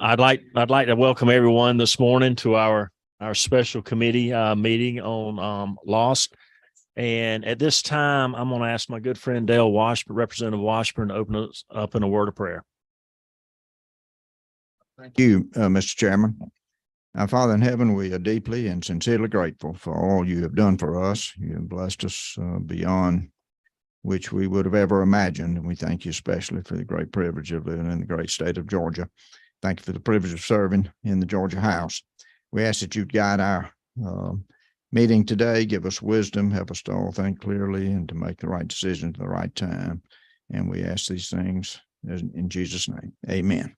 I'd like to welcome everyone this morning to our special committee meeting on Lost. And at this time, I'm going to ask my good friend Dale Washburn, Representative Washburn, to open us up in a word of prayer. Thank you, Mr. Chairman. Our Father in heaven, we are deeply and sincerely grateful for all you have done for us. You have blessed us beyond which we would have ever imagined. And we thank you especially for the great privilege of living in the great state of Georgia. Thank you for the privilege of serving in the Georgia House. We ask that you'd guide our meeting today, give us wisdom, help us to all think clearly and to make the right decisions at the right time. And we ask these things in Jesus' name. Amen.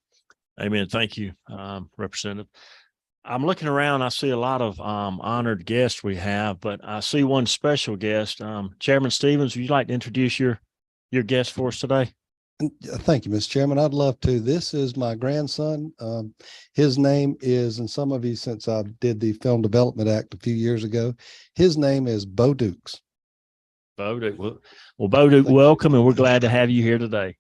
Amen. Thank you, Representative. I'm looking around. I see a lot of honored guests we have, but I see one special guest. Chairman Stevens, would you like to introduce your guest for us today? Thank you, Mr. Chairman. I'd love to. This is my grandson. His name is, and some of you, since I did the Film Development Act a few years ago, his name is Bo Dukes. Bo Duke. Well, Bo Duke, welcome, and we're glad to have you here today.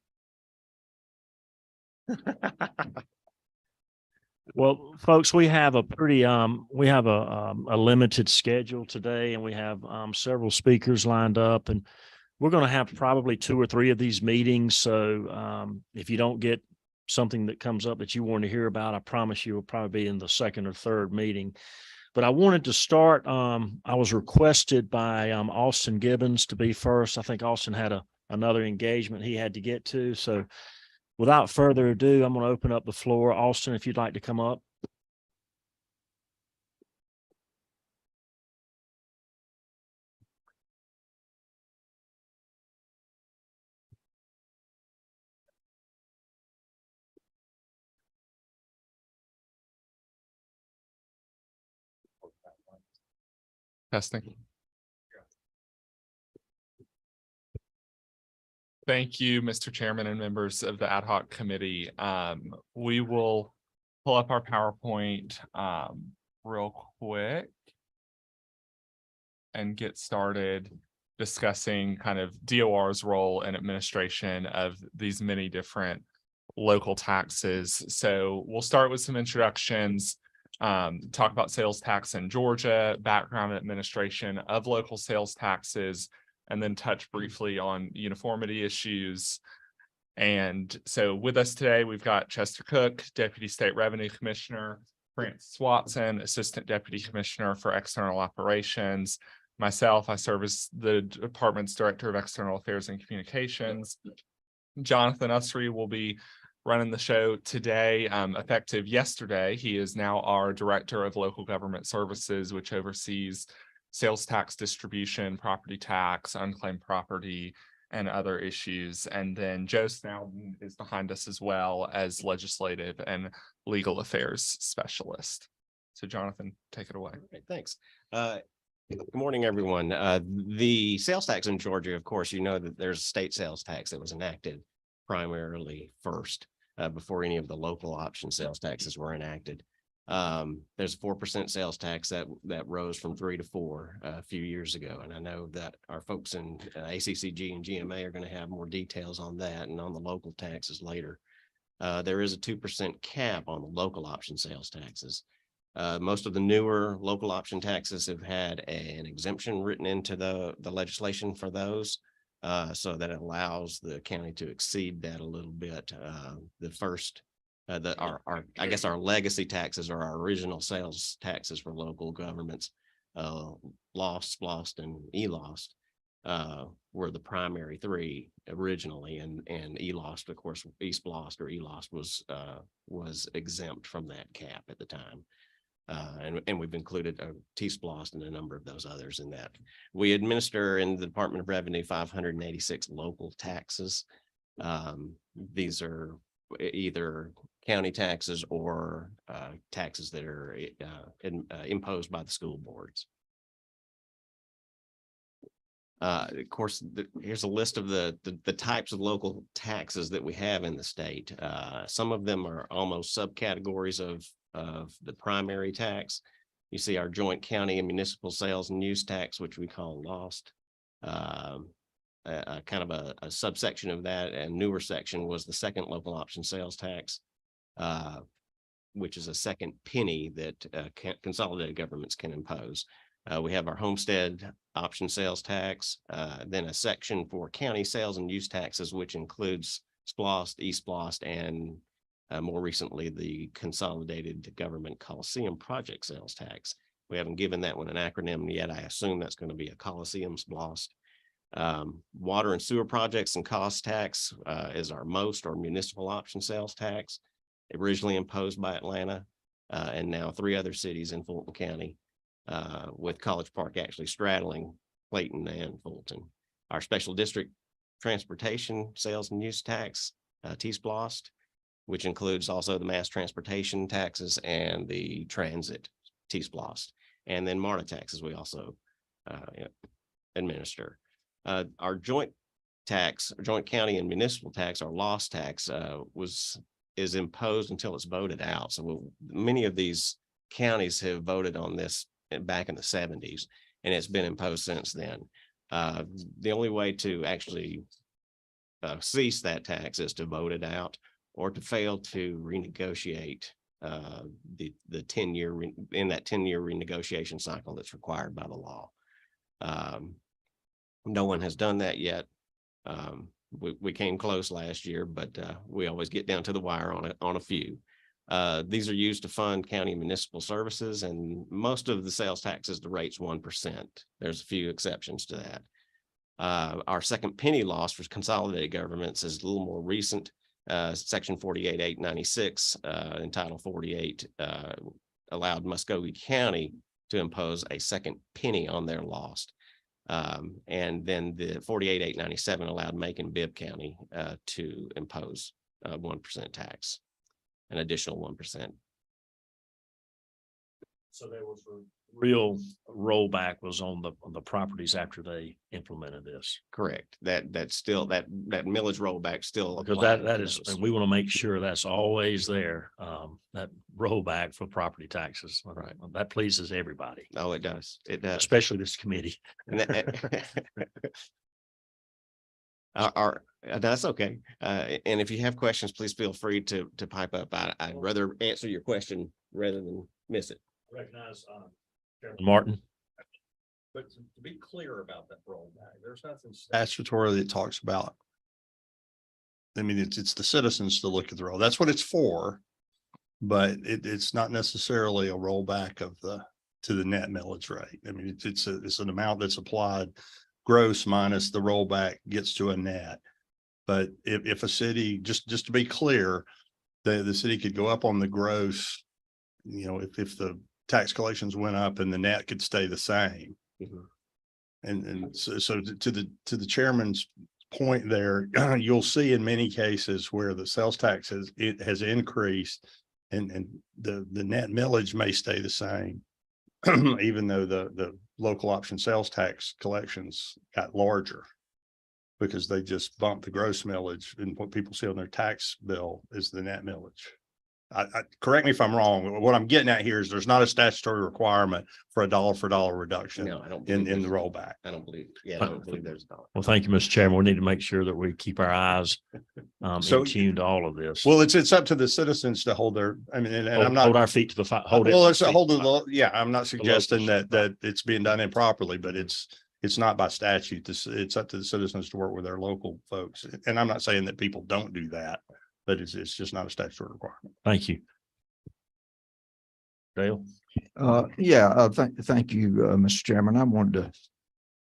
Well, folks, we have a pretty we have a limited schedule today, and we have several speakers lined up, and we're going to have probably 2 or 3 of these meetings. So if you don't get something that comes up that you want to hear about, I promise you will probably be in the 2nd or 3rd meeting. But I wanted to start. I was requested by Austin Gibbons to be first. I think Austin had another engagement he had to get to. So without further ado, I'm going to open up the floor. Austin, if you'd like to come up. Testing. Thank you, Mr. Chairman and members of the ad hoc committee. We will pull up our PowerPoint real quick and get started discussing kind of DOR's role in administration of these many different local taxes. So we'll start with some introductions, talk about sales tax in Georgia, background and administration of local sales taxes, and then touch briefly on uniformity issues. And so with us today, we've got Chester Cook, Deputy State Revenue Commissioner, Francis Watson, Assistant Deputy Commissioner for External Operations. Myself, I serve as the department's Director of External Affairs and Communications. Jonathan Usry will be running the show today, effective yesterday. He is now our Director of Local Government Services, which oversees sales tax distribution, property tax, unclaimed property, and other issues. And then Joe Snowden is behind us as well as legislative and legal affairs specialist. So Jonathan, take it away. Okay, thanks. Good morning, everyone. The sales tax in Georgia, of course, you know that there's a state sales tax that was enacted primarily first before any of the local option sales taxes were enacted. There's a 4% sales tax that rose from 3 to 4 a few years ago. And I know that our folks in ACCG and GMA are going to have more details on that and on the local taxes later. There is a 2% cap on the local option sales taxes. Most of the newer local option taxes have had an exemption written into the legislation for those, so that it allows the county to exceed that a little bit. The first I guess our legacy taxes are our original sales taxes for local governments, LOST, SPLOST, and ELOST were the primary 3 originally, and ELOST, of course, ESPLOST or ELOST was exempt from that cap at the time. And we've included T-SPLOST and a number of those others in that. We administer in the Department of Revenue 586 local taxes. These are either county taxes or taxes that are imposed by the school boards. Of course, here's a list of the types of local taxes that we have in the state. Some of them are almost subcategories of the primary tax. You see our joint county and municipal sales and use tax, which we call LOST. Kind of a subsection of that, and newer section was the second local option sales tax. which is a second penny that consolidated governments can impose. We have our homestead option sales tax, then a section for county sales and use taxes, which includes SPLOST, eSPLOST, and more recently, the Consolidated Government Coliseum Project Sales Tax. We haven't given that one an acronym yet. I assume that's going to be a Coliseum SPLOST. Water and sewer projects and cost tax is our most, or municipal option sales tax, originally imposed by Atlanta, and now 3 other cities in Fulton County, with College Park actually straddling Clayton and Fulton. Our special district transportation sales and use tax, T-SPLOST, which includes also the mass transportation taxes and the transit T-SPLOST, and then MARTA taxes we also administer. Our joint tax, joint county and municipal tax, our loss tax, is imposed until it's voted out. So many of these counties have voted on this back in the 70s, and it's been imposed since then. The only way to actually cease that tax is to vote it out, or to fail to renegotiate the 10-year in that 10-year renegotiation cycle that's required by the law. No one has done that yet. We came close last year, but we always get down to the wire on a few. These are used to fund county and municipal services, and most of the sales taxes, the rate's 1%. There's a few exceptions to that. Our second penny loss for consolidated governments is a little more recent. Section 48896 in Title 48 allowed Muscogee County to impose a second penny on their loss. And then the 48897 allowed Macon Bibb County to impose a 1% tax, an additional 1%. So there was a real rollback was on the properties after they implemented this. Correct. That's still that millage rollback still Because applied that to is, those. and we want to make sure that's always there, that rollback for property taxes. Right. That pleases everybody, Oh, it does. It does. especially this committee. And that's okay. And if you have questions, please feel free to pipe up. I'd rather answer your question rather than miss it. Recognize, Martin. But to be clear about that rollback, there's nothing statutory that talks about. I mean, it's the citizens to look at the roll. That's what it's for. But it's not necessarily a rollback of to the net millage rate. I mean, it's an amount that's applied gross minus the rollback gets to a net. But if a city, just to be clear, the city could go up on the gross, you know, if the tax collections went up and the net could stay the same. Mhm. And so to the chairman's point there, you'll see in many cases where the sales tax has increased and the net millage may stay the same, even though the local option sales tax collections got larger because they just bumped the gross millage, and what people see on their tax bill is the net millage. Correct me if I'm wrong. What I'm getting at here is there's not a statutory requirement for a dollar for dollar reduction No, I don't in believe the rollback. I don't believe. Yeah, I don't believe there's a dollar. Well, thank you, Mr. Chairman. We need to make sure that we keep our eyes So- in tune to all of this. Well, it's up to the citizens to hold their, I mean, and I'm Hold not. our feet to the fire. Hold it. Well, it's a hold of the, yeah, I'm not suggesting locals. that it's being done improperly, but it's not by statute. It's up to the citizens to work with their local folks. And I'm not saying that people don't do that, but it's just not a statutory requirement. Thank you. Dale? Thank you, Mr. Chairman. I wanted to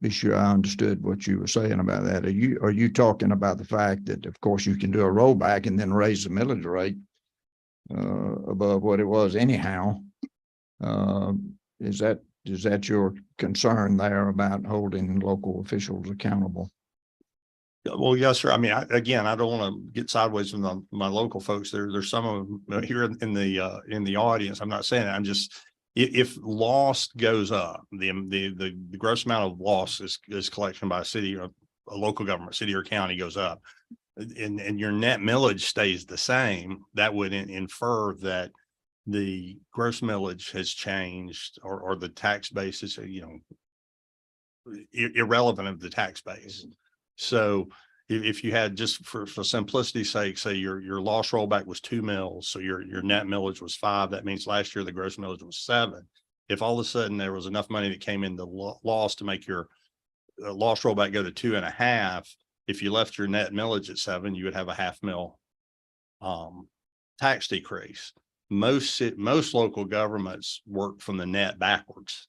be sure I understood what you were saying about that. Are you talking about the fact that, of course, you can do a rollback and then raise the millage rate above what it was anyhow? Is that your concern there about holding local officials accountable? Well, yes, sir. I mean, I don't want to get sideways from my local folks. There's some of them here in the audience. I'm not saying that. I'm just, if loss goes up, the gross amount of loss is collection by a city or a local government, city or county goes up, and your net millage stays the same, that would infer that the gross millage has changed or the tax base is, irrelevant of the tax base. So if you had just for simplicity's sake, say your loss rollback was 2 mils, so your net millage was 5, that means last year the gross millage was 7. If all of a sudden there was enough money that came in the loss to make your loss rollback go to 2.5, if you left your net millage at 7, you would have a half mil tax decrease. Most local governments work from the net backwards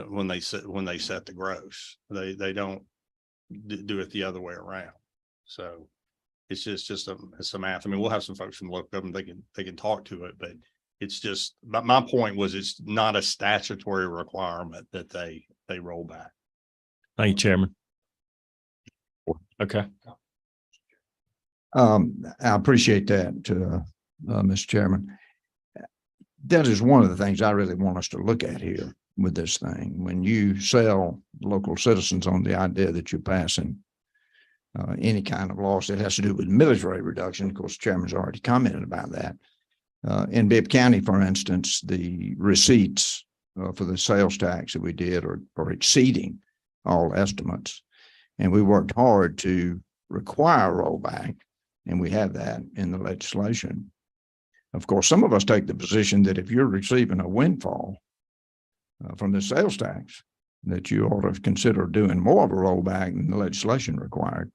when they set the gross. They don't do it the other way around. So it's just some math. I mean, we'll have some folks from the local government, they can talk to it, but it's just, my point was, it's not a statutory requirement that they roll back. Thank you, Chairman. Okay. I appreciate that, Mr. Chairman. That is one of the things I really want us to look at here with this thing. When you sell local citizens on the idea that you're passing any kind of loss that has to do with millage rate reduction, of course, the Chairman's already commented about that. In Bibb County, for instance, the receipts for the sales tax that we did are exceeding all estimates. And we worked hard to require rollback, and we have that in the legislation. Of course, some of us take the position that if you're receiving a windfall from the sales tax, that you ought to consider doing more of a rollback than the legislation required.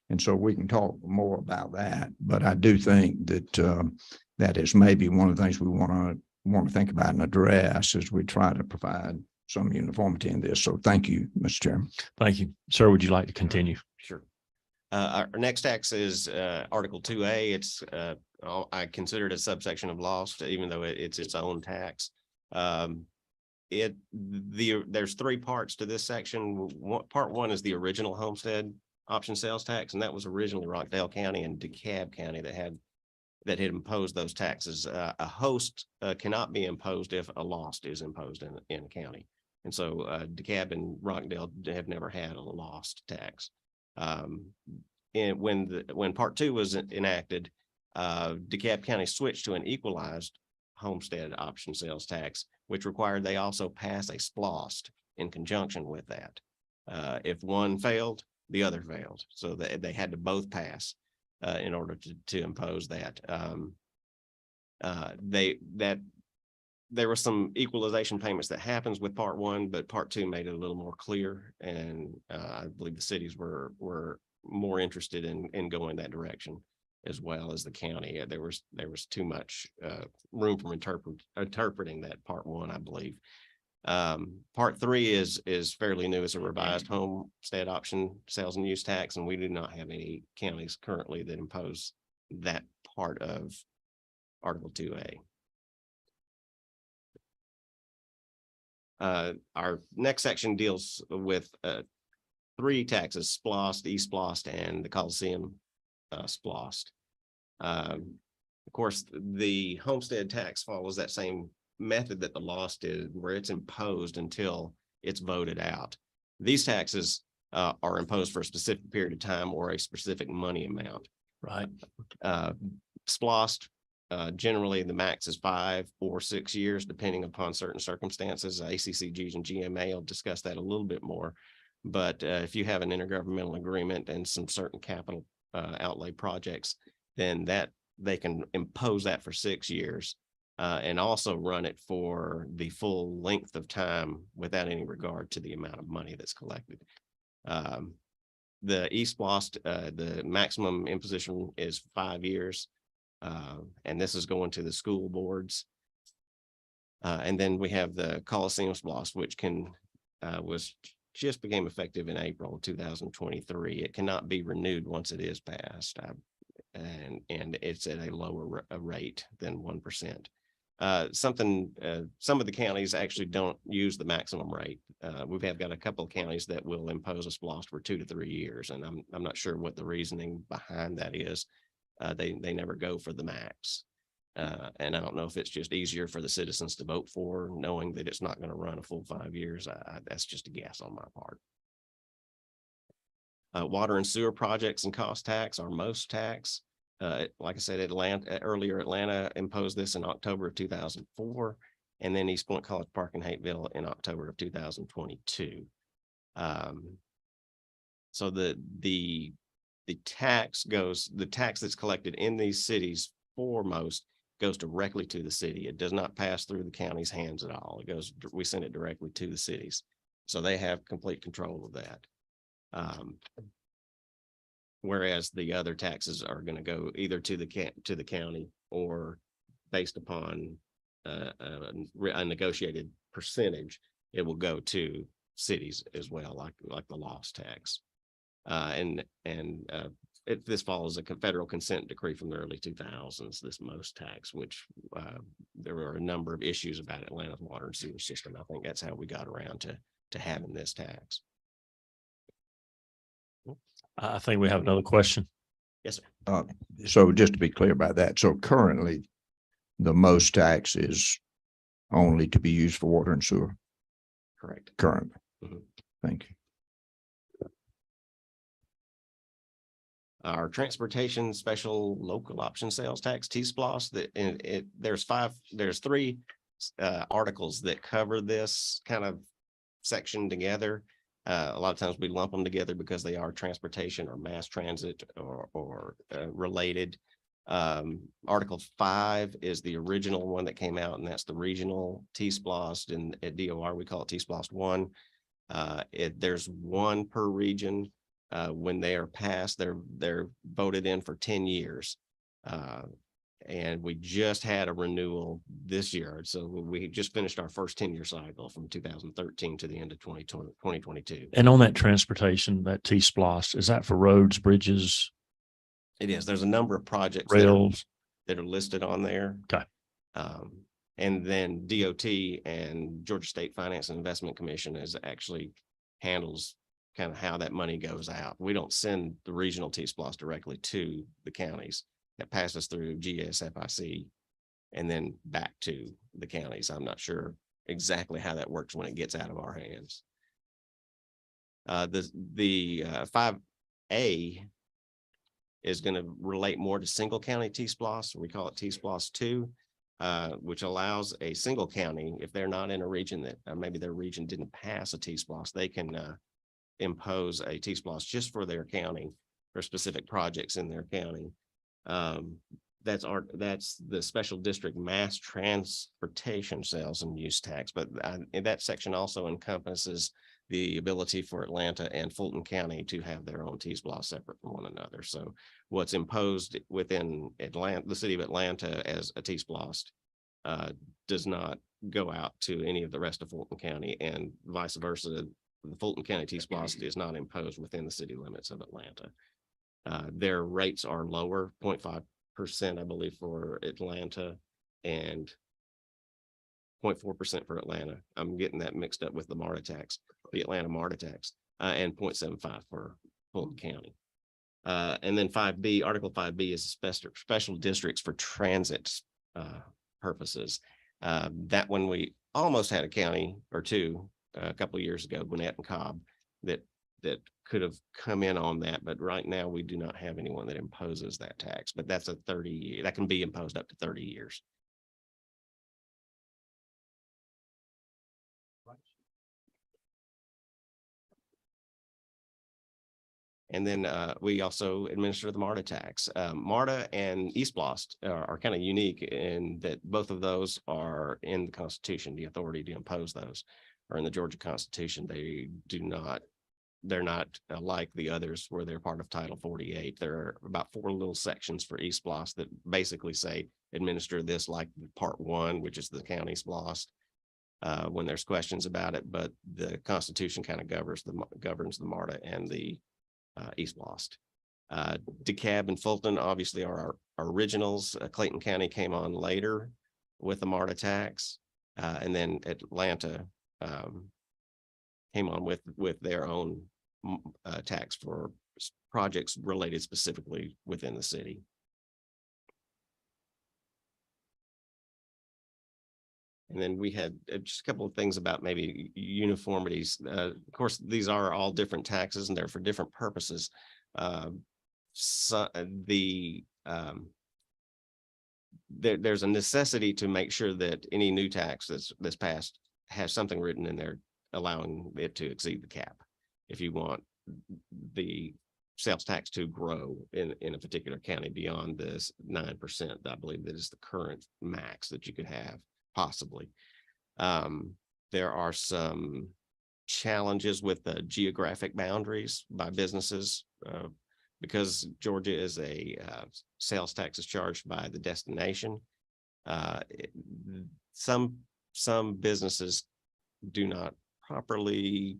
And so we can talk more about that. But I do think that that is maybe one of the things we want to think about and address as we try to provide some uniformity in this. So thank you, Mr. Chairman. Thank you. Sir, would you like to continue? Sure. Our next tax is Article 2A. It's I consider it a subsection of loss, even though it's its own tax. There's 3 parts to this section. Part 1 is the original homestead option sales tax, and that was originally Rockdale County and DeKalb County that had imposed those taxes. A host cannot be imposed if a loss is imposed in a county, and so DeKalb and Rockdale have never had a lost tax. And when Part 2 was enacted, DeKalb County switched to an equalized homestead option sales tax, which required they also pass a SPLOST in conjunction with that. If one failed, the other failed. So they had to both pass in order to impose that. There were some equalization payments that happens with Part 1, but Part 2 made it a little more clear. And I believe the cities were more interested in going that direction, as well as the county. There was too much room for interpreting that Part 1, I believe. Part 3 is fairly new as a revised homestead option sales and use tax, and we do not have any counties currently that impose that part of Article 2A. Our next section deals with 3 taxes: SPLOST, eSPLOST, and the Coliseum SPLOST. Of course, the homestead tax follows that same method that the loss did, where it's imposed until it's voted out. These taxes are imposed for a specific period of time or a specific money amount. Right. SPLOST, generally the max is 5 or 6 years, depending upon certain circumstances. ACCGs and GMA will discuss that a little bit more. But if you have an intergovernmental agreement and some certain capital outlay projects, then that they can impose that for 6 years and also run it for the full length of time without any regard to the amount of money that's collected. The eSPLOST, the maximum imposition is 5 years. And this is going to the school boards. And then we have the Coliseum SPLOST, which just became effective in April of 2023. It cannot be renewed once it is passed. And it's at a lower rate than 1%. Some of the counties actually don't use the maximum rate. We've got a couple of counties that will impose a SPLOST for 2 to 3 years, and I'm not sure what the reasoning behind that is. They never go for the max, and I don't know if it's just easier for the citizens to vote for, knowing that it's not going to run a full 5 years. That's just a guess on my part. Water and sewer projects and cost tax are most tax. Like I said, Atlanta imposed this in October of 2004, and then East Point College Park in Hateville in October of 2022. So the the tax that's collected in these cities foremost goes directly to the city. It does not pass through the county's hands at all. We send it directly to the cities. So they have complete control of that. Whereas the other taxes are going to go either to the county or based upon a negotiated percentage, it will go to cities as well, like the loss tax. This follows a federal consent decree from the early 2000s, this most tax, which there were a number of issues about Atlanta's water and sewer system. I think that's how we got around to having this tax. I think we have another question. Yes, sir. So just to be clear about that, so currently the most tax is only to be used for water and sewer Correct. currently. Mhm. Thank you. Our transportation special local option sales tax, T-SPLOS, there's three articles that cover this kind of section together. A lot of times we lump them together because they are transportation or mass transit or related. Article 5 is the original one that came out, and that's the regional T-SPLOS, and at DOR we call it T-SPLOS 1. There's one per region. When they are passed, they're voted in for 10 years. And we just had a renewal this year. So we just finished our first 10-year cycle from 2013 to the end of 2022. And on that transportation, that T-SPLOS, is that for roads, bridges, It is. There's a number of projects rails? that are listed on there. Okay. And then DOT and Georgia State Finance and Investment Commission actually handles kind of how that money goes out. We don't send the regional T-SPLOS directly to the counties. That passes through GSFIC and then back to the counties. I'm not sure exactly how that works when it gets out of our hands. The 5A is going to relate more to single county T-SPLOS. We call it T-SPLOS 2, which allows a single county, if they're not in a region that maybe their region didn't pass a T-SPLOS, they can impose a T-SPLOS just for their county for specific projects in their county. That's the special district mass transportation sales and use tax, but that section also encompasses the ability for Atlanta and Fulton County to have their own T-SPLOS separate from one another. So what's imposed within Atlanta, the city of Atlanta as a T-SPLOS does not go out to any of the rest of Fulton County, and vice versa. The Fulton County T-SPLOS is not imposed within the city limits of Atlanta. Their rates are lower, 0.5%, I believe, for Atlanta and 0.4% for Atlanta. I'm getting that mixed up with the MARTA tax, the Atlanta MARTA tax, and 0.75 for Fulton County. And then 5B, Article 5B is special districts for transit purposes. That one we almost had a county or two a couple of years ago, Gwinnett and Cobb, that could have come in on that, but right now we do not have anyone that imposes that tax. But that's a 30-year, that can be imposed up to 30 years. And then we also administer the MARTA tax. MARTA and East-SPLOS are kind of unique in that both of those are in the Constitution. The authority to impose those are in the Georgia Constitution. They're not like the others where they're part of Title 48. There are about 4 little sections for East-SPLOS that basically say administer this like Part 1, which is the county SPLOS, when there's questions about it. But the Constitution kind of governs the MARTA and the East-SPLOS. DeKalb and Fulton obviously are our originals. Clayton County came on later with the MARTA tax, and then Atlanta came on with their own tax for projects related specifically within the city. And then we had just a couple of things about maybe uniformities. Of course, these are all different taxes and they're for different purposes. There's a necessity to make sure that any new tax that's passed has something written in there allowing it to exceed the cap. If you want the sales tax to grow in a particular county beyond this 9%. I believe that is the current max that you could have possibly. There are some challenges with the geographic boundaries by businesses, because Georgia is a sales tax is charged by the destination. Some businesses do not properly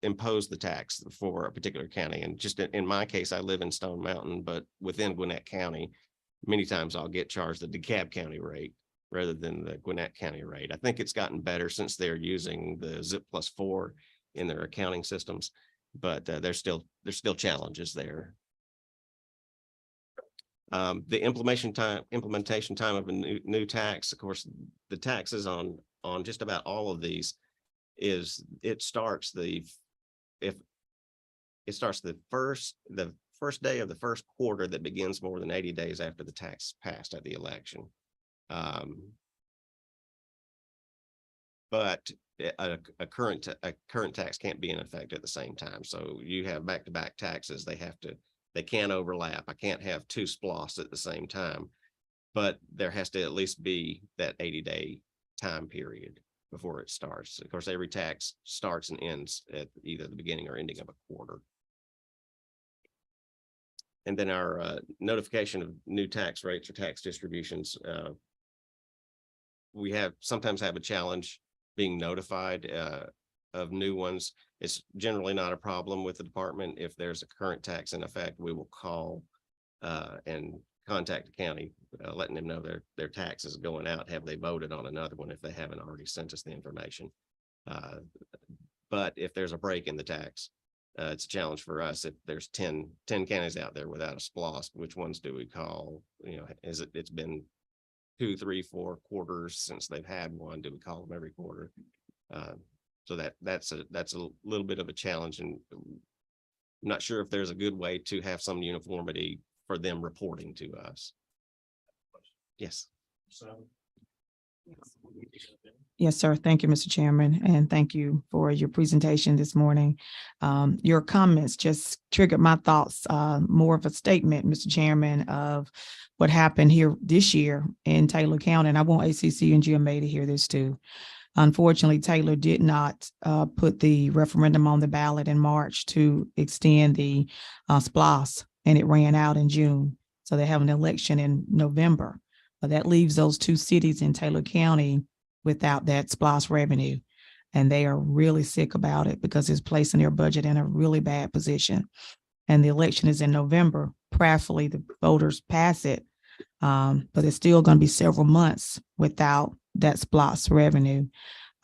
impose the tax for a particular county. And just in my case, I live in Stone Mountain, but within Gwinnett County, many times I'll get charged the DeKalb County rate rather than the Gwinnett County rate. I think it's gotten better since they're using the ZIP +4 in their accounting systems, but there's still challenges there. The implementation time of a new tax, of course, the taxes on just about all of these it starts the first day of the first quarter that begins more than 80 days after the tax passed at the election. But a current tax can't be in effect at the same time. So you have back-to-back taxes. They can't overlap. I can't have two SPLOS at the same time, but there has to at least be that 80-day time period before it starts. Of course, every tax starts and ends at either the beginning or ending of a quarter. And then our notification of new tax rates or tax distributions. We sometimes have a challenge being notified of new ones. It's generally not a problem with the department. If there's a current tax in effect, we will call and contact the county, letting them know their tax is going out. Have they voted on another one if they haven't already sent us the information? But if there's a break in the tax, it's a challenge for us. If there's 10 counties out there without a SPLOST, which ones do we call? You know, it's been 2, 3, 4 quarters since they've had one. Do we call them every quarter? So that's a little bit of a challenge, and I'm not sure if there's a good way to have some uniformity for them reporting to us. Yes. Yes, sir. Thank you, Mr. Chairman, and thank you for your presentation this morning. Your comments just triggered my thoughts, more of a statement, Mr. Chairman, of what happened here this year in Taylor County. And I want ACC and GMA to hear this too. Unfortunately, Taylor did not put the referendum on the ballot in March to extend the SPLOS, and it ran out in June. So they have an election in November. But that leaves those 2 cities in Taylor County without that SPLOS revenue. And they are really sick about it because it's placing their budget in a really bad position. And the election is in November. Prayerfully, the voters pass it. But it's still going to be several months without that SPLOS revenue.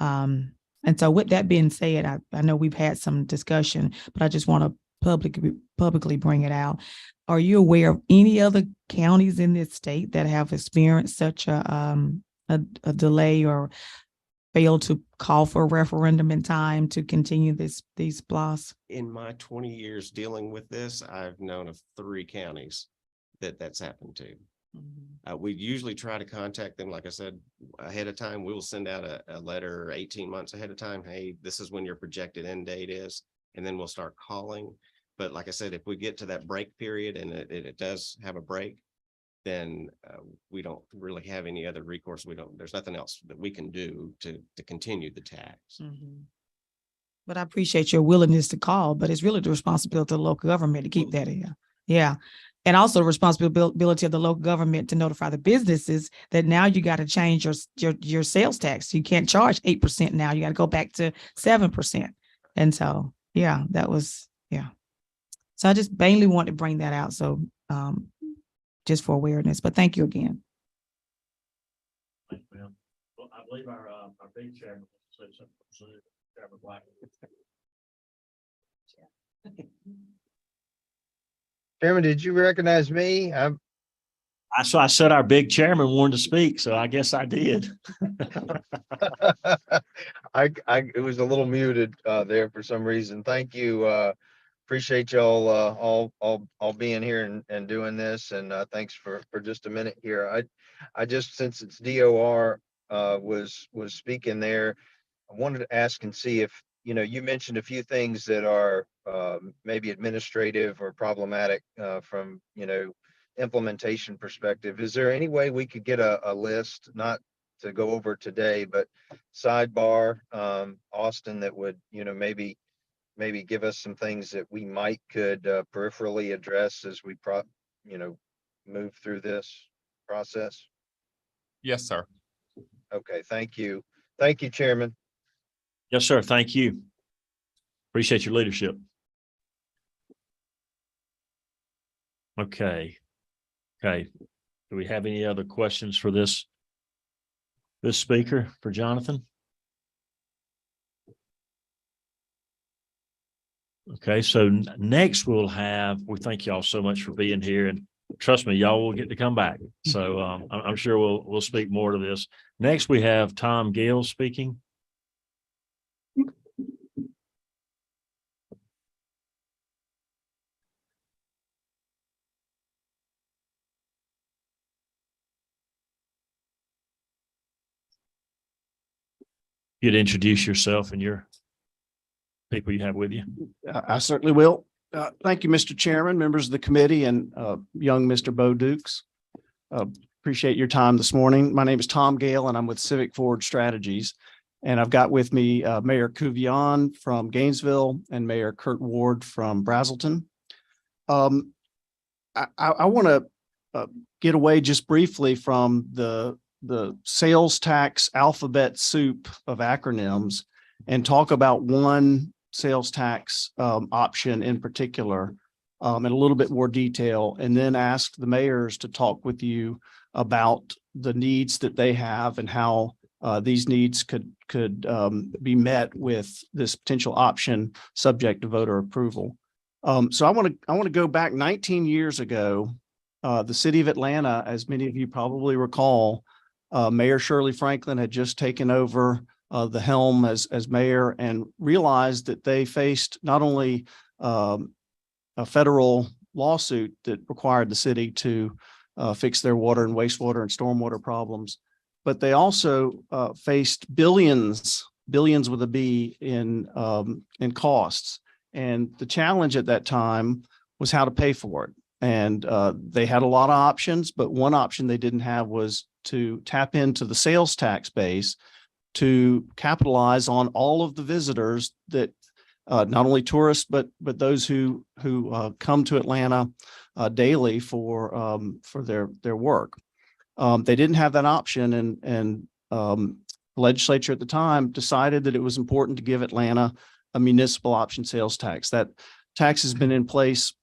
And so with that being said, I know we've had some discussion, but I just want to publicly bring it out. Are you aware of any other counties in this state that have experienced such a delay or failed to call for a referendum in time to continue these SPLOS? In my 20 years dealing with this, I've known of 3 counties that's happened to. We usually try to contact them, like I said, ahead of time. We will send out a letter 18 months ahead of time. Hey, this is when your projected end date is, and then we'll start calling. But like I said, if we get to that break period and it does have a break, then we don't really have any other recourse. There's nothing else that we can do to continue the tax. But I appreciate your willingness to call, but it's really the responsibility of the local government to keep that in. Yeah. And also the responsibility of the local government to notify the businesses that now you got to change your sales tax. You can't charge 8% now. You got to go back to 7%. And so, yeah, that was, yeah. So I just mainly want to bring that out. So just for awareness, but thank you again. Thank you, ma'am. Well, I believe our big chairman said something. Chairman Black. Chairman, did you recognize me? I said our big chairman wanted to speak, so I guess I did. It was a little muted there for some reason. Thank you. Appreciate y'all all being here and doing this. And thanks for just a minute here. I just, since it's DOR was speaking there, I wanted to ask and see if you know, you mentioned a few things that are maybe administrative or problematic from, you know, implementation perspective. Is there any way we could get a list, not to go over today, but sidebar, Austin, that would, you know, maybe give us some things that we might could peripherally address as we you know, move through this process? Yes, sir. Okay, thank you. Thank you, Chairman. Yes, sir. Thank you. Appreciate your leadership. Okay. Okay. Do we have any other questions for this speaker, for Jonathan? Okay, so next we thank y'all so much for being here, and trust me, y'all will get to come back. So I'm sure we'll speak more to this. Next, we have Tom Gale speaking. You'd introduce yourself and your people you have with you. I certainly will. Thank you, Mr. Chairman, members of the committee, and young Mr. Bo Dukes. Appreciate your time this morning. My name is Tom Gale, and I'm with Civic Forward Strategies. And I've got with me Mayor Kuvion from Gainesville and Mayor Kurt Ward from Brazelton. I want to get away just briefly from the sales tax alphabet soup of acronyms and talk about one sales tax option in particular in a little bit more detail, and then ask the mayors to talk with you about the needs that they have and how these needs could be met with this potential option subject to voter approval. So I want to go back 19 years ago. The city of Atlanta, as many of you probably recall, Mayor Shirley Franklin had just taken over the helm as mayor and realized that they faced not only a federal lawsuit that required the city to fix their water and wastewater and stormwater problems, but they also faced billions with a B in costs. And the challenge at that time was how to pay for it. And they had a lot of options, but one option they didn't have was to tap into the sales tax base to capitalize on all of the visitors that not only tourists, but those who come to Atlanta daily for their work. They didn't have that option, and the legislature at the time decided that it was important to give Atlanta a municipal option sales tax. That tax has been in place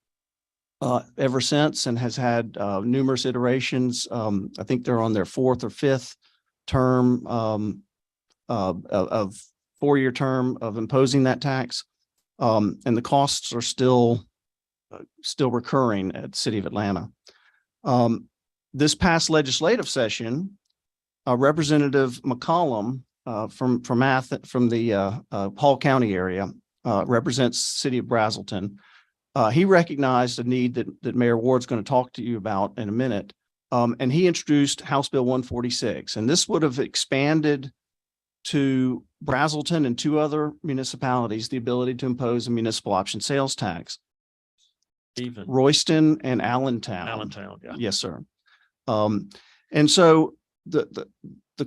ever since and has had numerous iterations. I think they're on their fourth or fifth term of four-year term of imposing that tax. And the costs are still recurring at the city of Atlanta. This past legislative session, Representative McCollum from the Hall County area represents the city of Brazelton. He recognized a need that Mayor Ward's going to talk to you about in a minute. And he introduced House Bill 146, and this would have expanded to Brazelton and two other municipalities the ability to impose a municipal option sales tax. Even Royston and Allentown. Allentown, yeah. Yes, sir. And so the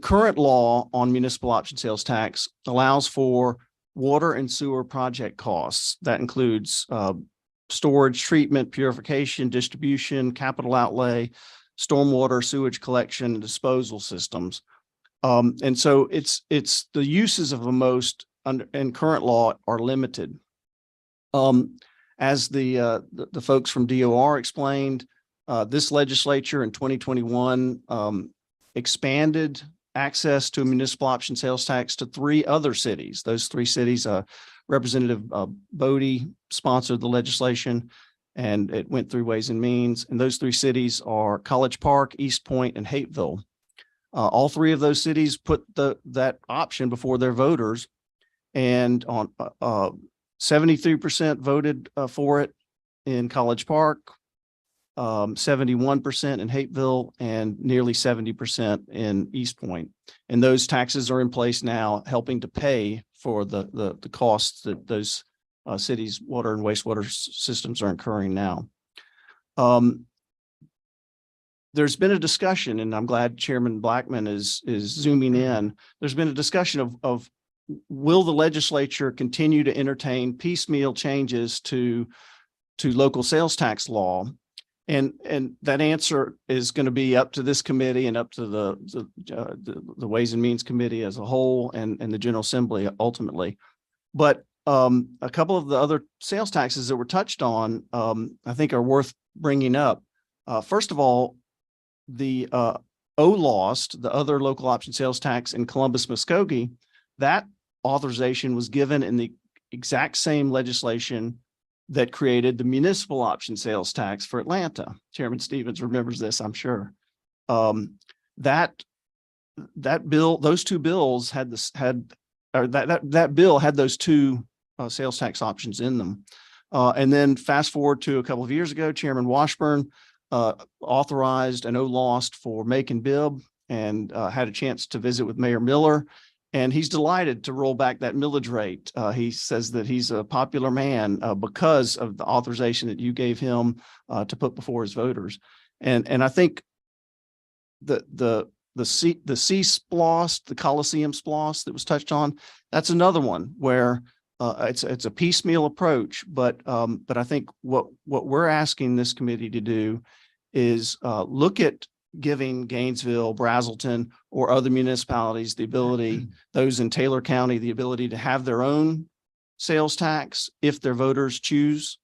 current law on municipal option sales tax allows for water and sewer project costs. That includes storage, treatment, purification, distribution, capital outlay, stormwater, sewage collection, and disposal systems. And so it's the uses of the most in current law are limited. As the folks from DOR explained, this legislature in 2021 expanded access to a municipal option sales tax to three other cities. Those three cities, Representative Bodie sponsored the legislation, and it went through Ways and Means. And those three cities are College Park, East Point, and Hapeville. All three of those cities put that option before their voters, and on 73% voted for it in College Park, 71% in Hapeville, and nearly 70% in East Point. And those taxes are in place now, helping to pay for the costs that those cities' water and wastewater systems are incurring now. There's been a discussion, and I'm glad Chairman Blackman is zooming in. There's been a discussion of will the legislature continue to entertain piecemeal changes to local sales tax law? And that answer is going to be up to this committee and up to the Ways and Means Committee as a whole and the General Assembly ultimately. But a couple of the other sales taxes that were touched on, I think are worth bringing up. First of all, the OLOST, the other local option sales tax in Columbus, Muskogee, that authorization was given in the exact same legislation that created the municipal option sales tax for Atlanta. Chairman Stevens remembers this, I'm sure. That bill, those two bills had that bill had those two sales tax options in them. And then fast forward to a couple of years ago, Chairman Washburn authorized an OLOST for Macon Bibb, and had a chance to visit with Mayor Miller. And he's delighted to roll back that millage rate. He says that he's a popular man because of the authorization that you gave him to put before his voters. And I think the C-SPLOST, the Coliseum SPLOST that was touched on, that's another one where it's a piecemeal approach. But I think what we're asking this committee to do is look at giving Gainesville, Brazelton, or other municipalities the ability, those in Taylor County, the ability to have their own sales tax if their voters choose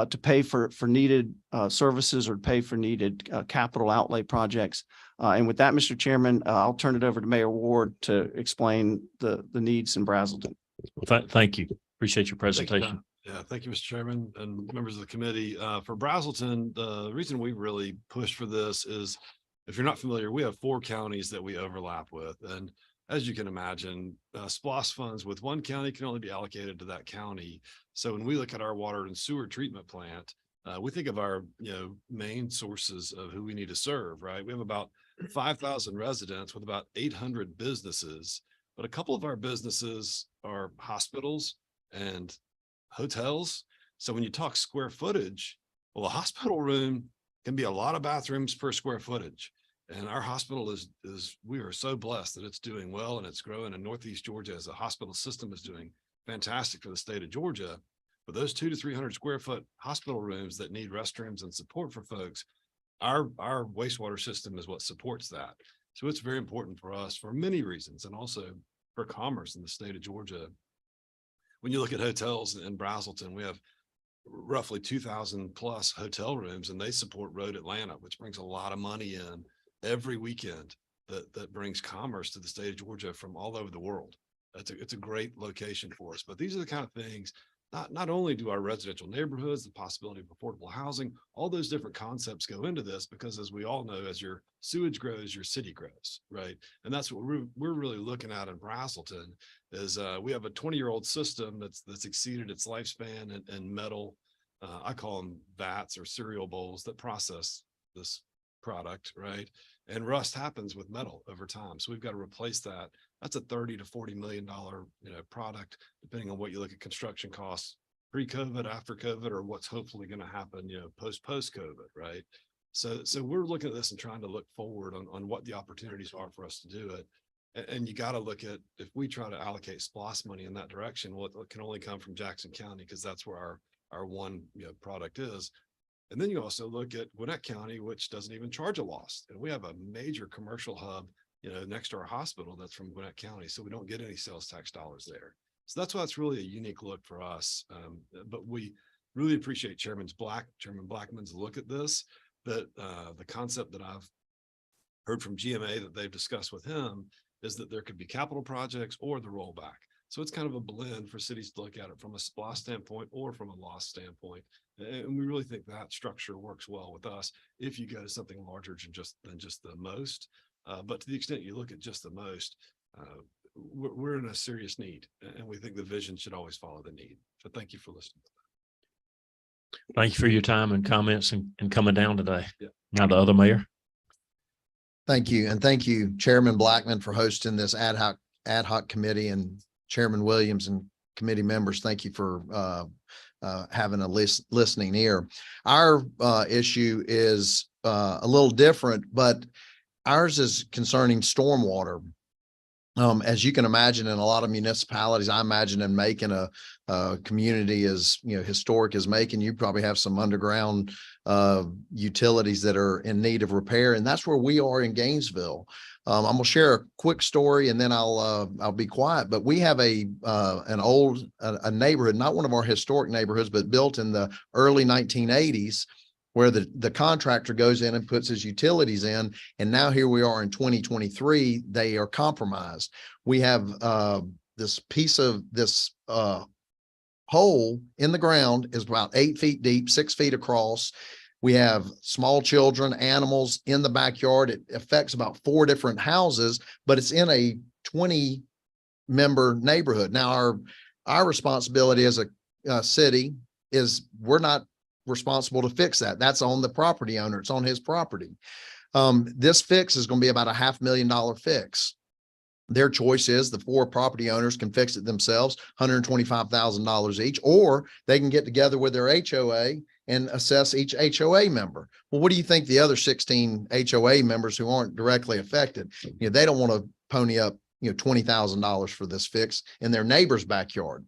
to pay for needed services or pay for needed capital outlay projects. And with that, Mr. Chairman, I'll turn it over to Mayor Ward to explain the needs in Brazelton. Thank you. Appreciate your presentation. Yeah, thank you, Mr. Chairman and members of the committee. For Brazelton, the reason we really pushed for this is, if you're not familiar, we have 4 counties that we overlap with. And as you can imagine, SPLOST funds with one county can only be allocated to that county. So when we look at our water and sewer treatment plant, we think of our main sources of who we need to serve, right? We have about 5,000 residents with about 800 businesses, but a couple of our businesses are hospitals and hotels. So when you talk square footage, well, a hospital room can be a lot of bathrooms per square footage. And our hospital we are so blessed that it's doing well and it's growing in Northeast Georgia as a hospital system is doing fantastic for the state of Georgia. But those 200 to 300 square foot hospital rooms that need restrooms and support for folks, our wastewater system is what supports that. So it's very important for us for many reasons, and also for commerce in the state of Georgia. When you look at hotels in Brazelton, we have roughly 2,000 plus hotel rooms, and they support Road Atlanta, which brings a lot of money in every weekend that brings commerce to the state of Georgia from all over the world. It's a great location for us. But these are the kind of things, not only do our residential neighborhoods, the possibility of affordable housing, all those different concepts go into this, because as we all know, as your sewage grows, your city grows, right? And that's what we're really looking at in Brazelton is we have a 20-year-old system that's exceeded its lifespan, and metal, I call them vats or cereal bowls that process this product, right? And rust happens with metal over time. So we've got to replace that. That's a $30 to $40 million, product, depending on what you look at construction costs pre-COVID, after COVID, or what's hopefully going to happen, post-COVID, right? So we're looking at this and trying to look forward on what the opportunities are for us to do it. And you got to look at, if we try to allocate SPLOST money in that direction, well, it can only come from Jackson County, because that's where our one product is. And then you also look at Gwinnett County, which doesn't even charge a loss. And we have a major commercial hub, next to our hospital that's from Gwinnett County. So we don't get any sales tax dollars there. So that's why it's really a unique look for us. But we really appreciate Chairman Blackman's look at this, that the concept that I've heard from GMA that they've discussed with him is that there could be capital projects or the rollback. So it's kind of a blend for cities to look at it from a SPLOST standpoint or from a loss standpoint. And we really think that structure works well with us if you go to something larger than just the most. But to the extent you look at just the most, we're in a serious need, and we think the vision should always follow the need. So thank you for listening. Thank you for your time and comments and coming down today. Now the other mayor. Thank you. And thank you, Chairman Blackman, for hosting this ad hoc committee, and Chairman Williams and committee members. Thank you for having a listening ear. Our issue is a little different, but ours is concerning stormwater. As you can imagine, in a lot of municipalities, I imagine in Macon, a community as historic as Macon, you probably have some underground utilities that are in need of repair, and that's where we are in Gainesville. I'm gonna share a quick story, and then I'll be quiet. But we have an old neighborhood, not one of our historic neighborhoods, but built in the early 1980s. Where the contractor goes in and puts his utilities in. And now here we are in 2023, they are compromised. We have this piece of this hole in the ground is about 8 feet deep, 6 feet across. We have small children, animals in the backyard. It affects about 4 different houses, but it's in a 20-member neighborhood. Now our responsibility as a city is we're not responsible to fix that. That's on the property owner. It's on his property. This fix is going to be about a $500,000 fix. Their choice is the 4 property owners can fix it themselves, $125,000 each, or they can get together with their HOA and assess each HOA member. Well, what do you think the other 16 HOA members who aren't directly affected? They don't want to pony up, $20,000 for this fix in their neighbor's backyard.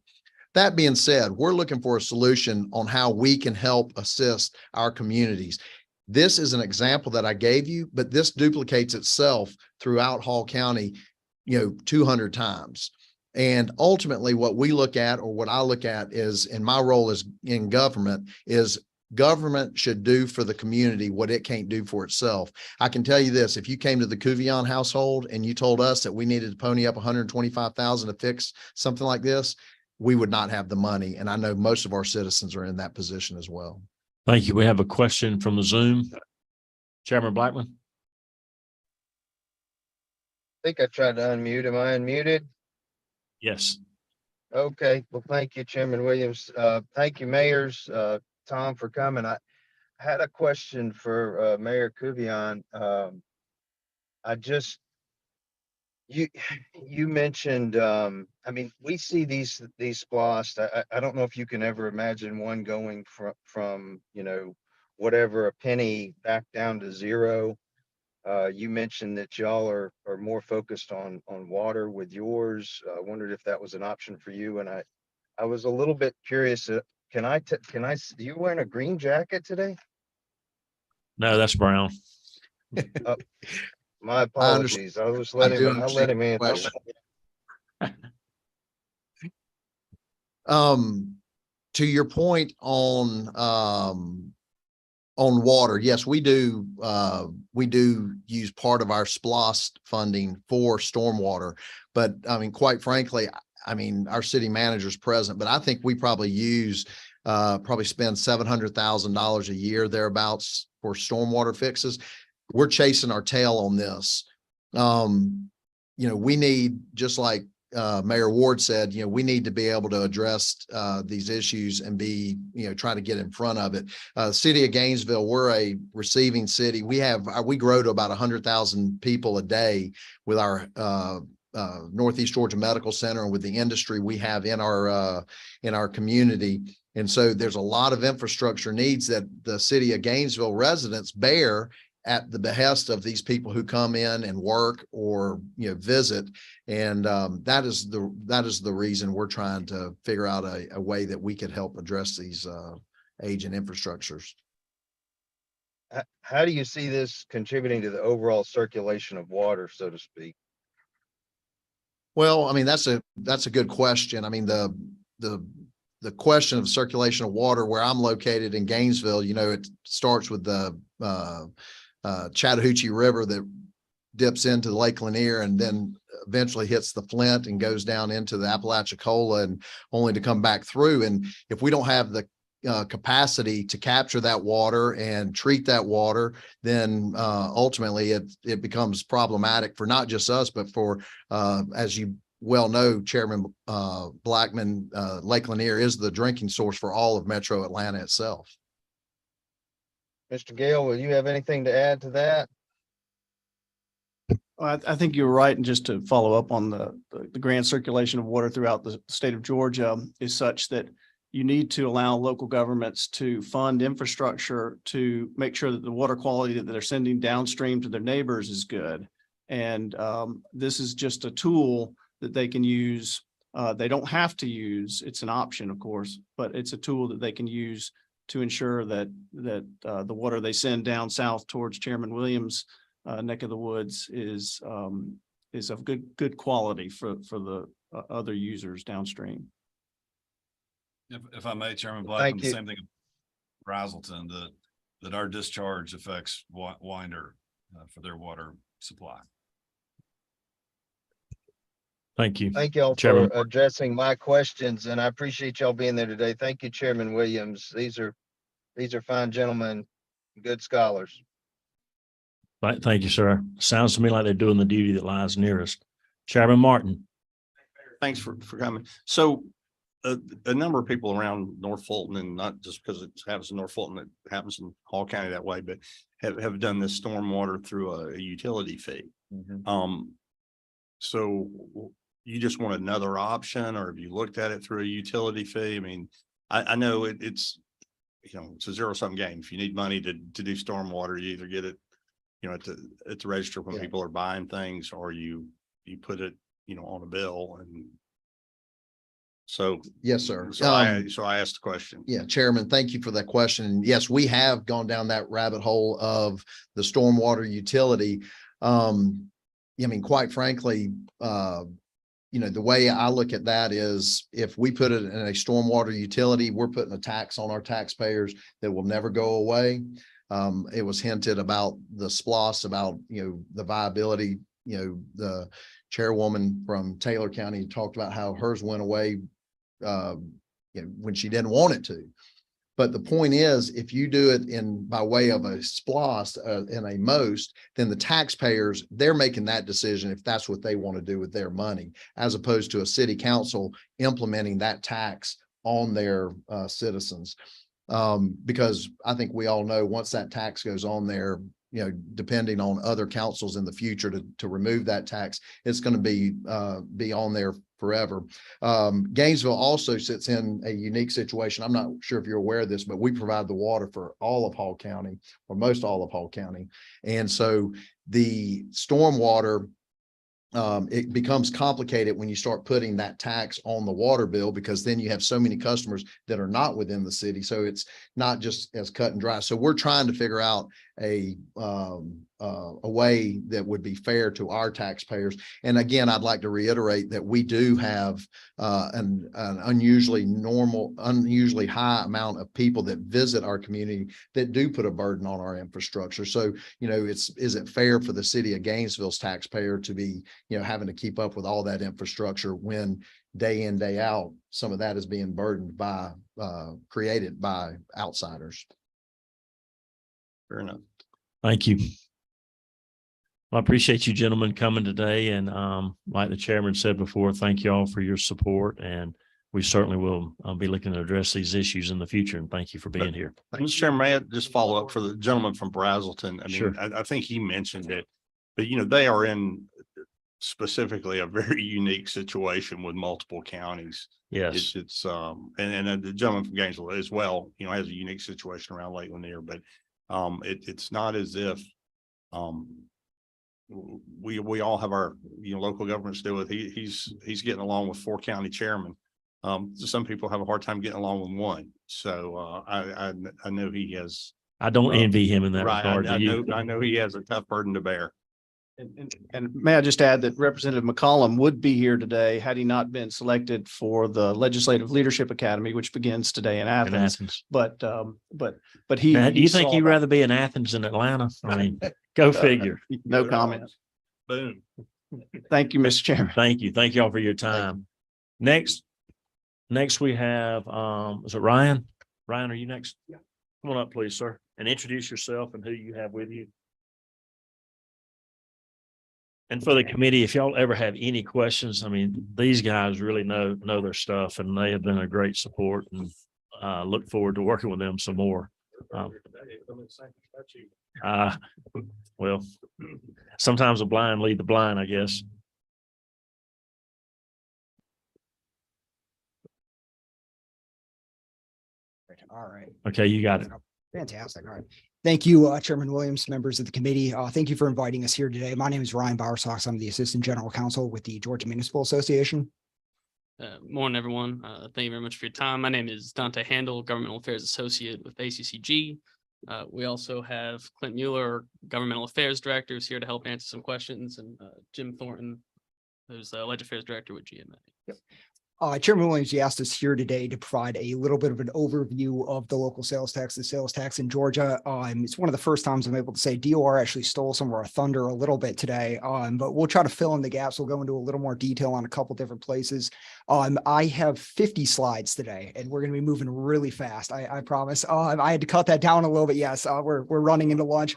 That being said, we're looking for a solution on how we can help assist our communities. This is an example that I gave you, but this duplicates itself throughout Hall County, 200 times. And ultimately what we look at, or what I look at is, in my role as in government, is government should do for the community what it can't do for itself. I can tell you this, if you came to the Cuvion household and you told us that we needed to pony up $125,000 to fix something like this, we would not have the money. And I know most of our citizens are in that position as well. Thank you. We have a question from the Zoom. Chairman Blackman. I think I tried to unmute. Am I unmuted? Yes. Okay, well, thank you, Chairman Williams. Thank you, mayors, Tom, for coming. I had a question for Mayor Cuvion. You mentioned, we see these splost. I don't know if you can ever imagine one going from whatever, a penny back down to zero. You mentioned that y'all are more focused on water with yours. I wondered if that was an option for you. And I was a little bit curious. You wearing a green jacket today? No, that's brown. My apologies. I was letting him answer. To your point on water, yes, we do use part of our SPLOST funding for stormwater, but quite frankly, our city manager's present, but I think we probably spend $700,000 a year thereabouts for stormwater fixes. We're chasing our tail on this. We need, just like Mayor Ward said, we need to be able to address these issues and try to get in front of it. City of Gainesville, we're a receiving city. We grow to about 100,000 people a day with our Northeast Georgia Medical Center and with the industry we have in our community. And so there's a lot of infrastructure needs that the City of Gainesville residents bear at the behest of these people who come in and work or visit, and that is the reason we're trying to figure out a way that we could help address these aging infrastructures. How do you see this contributing to the overall circulation of water, so to speak? Well, that's a good question. The question of circulation of water where I'm located in Gainesville, it starts with the Chattahoochee River that dips into Lake Lanier and then eventually hits the Flint and goes down into the Apalachicola, and only to come back through. And if we don't have the capacity to capture that water and treat that water, then ultimately it becomes problematic for not just us, but for, as you well know, Chairman Blackman, Lake Lanier is the drinking source for all of Metro Atlanta itself. Mr. Gale, will you have anything to add to that? I think you're right. And just to follow up on the grand circulation of water throughout the state of Georgia is such that you need to allow local governments to fund infrastructure to make sure that the water quality that they're sending downstream to their neighbors is good. And this is just a tool that they can use. They don't have to use, it's an option, of course, but it's a tool that they can use to ensure that the water they send down south towards Chairman Williams' neck of the woods is of good quality for the other users downstream. If I may, Chairman Thank Blackman, the you. same thing. Brazelton, that our discharge affects Winder for their water supply. Thank you. Thank y'all for Chairman. addressing my questions, and I appreciate y'all being there today. Thank you, Chairman Williams. These are fine gentlemen, good scholars. Thank you, sir. Sounds to me like they're doing the duty that lies nearest. Chairman Martin. Thanks for coming. So a number of people around North Fulton, and not just because it happens in North Fulton, it happens in Hall County that way, but have done this stormwater through a utility fee. So you just want another option, or have you looked at it through a utility fee? I mean, I know it's, you know, it's a zero-sum game. If you need money to do stormwater, you either get it, you know, at the register when people are buying things, or you put it, you know, on a bill. And so, Yes, sir. so I asked the question. Yeah, Chairman, thank you for that question. And yes, we have gone down that rabbit hole of the stormwater utility. I mean, quite frankly, you know, the way I look at that is if we put it in a stormwater utility, we're putting a tax on our taxpayers that will never go away. It was hinted about the SPLOST, about, you know, the viability, you know, the chairwoman from Taylor County talked about how hers went away you know, when she didn't want it to. But the point is, if you do it by way of a SPLOST in a most, then the taxpayers, they're making that decision if that's what they want to do with their money, as opposed to a city council implementing that tax on their citizens. Because I think we all know once that tax goes on there, you know, depending on other councils in the future to remove that tax, it's going to be on there forever. Gainesville also sits in a unique situation. I'm not sure if you're aware of this, but we provide the water for all of Hall County, or most all of Hall County. And so the stormwater, it becomes complicated when you start putting that tax on the water bill, because then you have so many customers that are not within the city. So it's not just as cut and dry. So we're trying to figure out a way that would be fair to our taxpayers. And again, I'd like to reiterate that we do have an unusually high amount of people that visit our community that do put a burden on our infrastructure. So, you know, is it fair for the city of Gainesville's taxpayer to be, you know, having to keep up with all that infrastructure when day in, day out, some of that is being burdened by, created by outsiders? Fair enough. Thank you. Well, I appreciate you gentlemen coming today. And like the chairman said before, thank you all for your support. And we certainly will be looking to address these issues in the future. And thank you for being here. Mr. Chairman, may I just follow up for the gentleman from Brazelton? I mean, Sure. I think he mentioned it, but you know, they are in specifically a very unique situation with multiple counties. Yes. It's and the gentleman from Gainesville as well, you know, has a unique situation around Lake Lanier, but it's not as if we all have our, you know, local governments deal with. He's getting along with 4 county chairmen. Some people have a hard time getting along with one. So I know he has. I don't envy him in that Right, regard. I know he has a tough burden to bear. And may I just add that Representative McCollum would be here today had he not been selected for the Legislative Leadership Academy, which begins today in In Athens. Athens. But he. Now, do you think saw you'd that. rather be in Athens than Atlanta? I mean, go figure. No comment. Boom. Thank you, Mr. Chairman. Thank you. Thank you all for your time. Next we have, is it Ryan? Ryan, are you next? Yeah. Come on up, please, sir, and introduce yourself and who you have with you. And for the committee, if y'all ever have any questions, I mean, these guys really know their stuff, and they have been a great support, and look forward to working with them some more. Well, sometimes the blind lead the blind, I guess. All right. Okay, you got it. Fantastic. All right. Thank you, Chairman Williams, members of the committee. Thank you for inviting us here today. My name is Ryan Bowersox. I'm the Assistant General Counsel with the Georgia Municipal Association. Morning, everyone. Thank you very much for your time. My name is Dante Handel, Governmental Affairs Associate with ACCG. We also have Clint Mueller, Governmental Affairs Director, who's here to help answer some questions, and Jim Thornton, who's Legislative Affairs Director with GMA. Yep. Chairman Williams, you asked us here today to provide a little bit of an overview of the local sales tax, the sales tax in Georgia. It's one of the first times I'm able to say DOR actually stole some of our thunder a little bit today, but we'll try to fill in the gaps. We'll go into a little more detail on a couple different places. I have 50 slides today, and we're going to be moving really fast. I promise. I had to cut that down a little bit. Yes, we're running into lunch.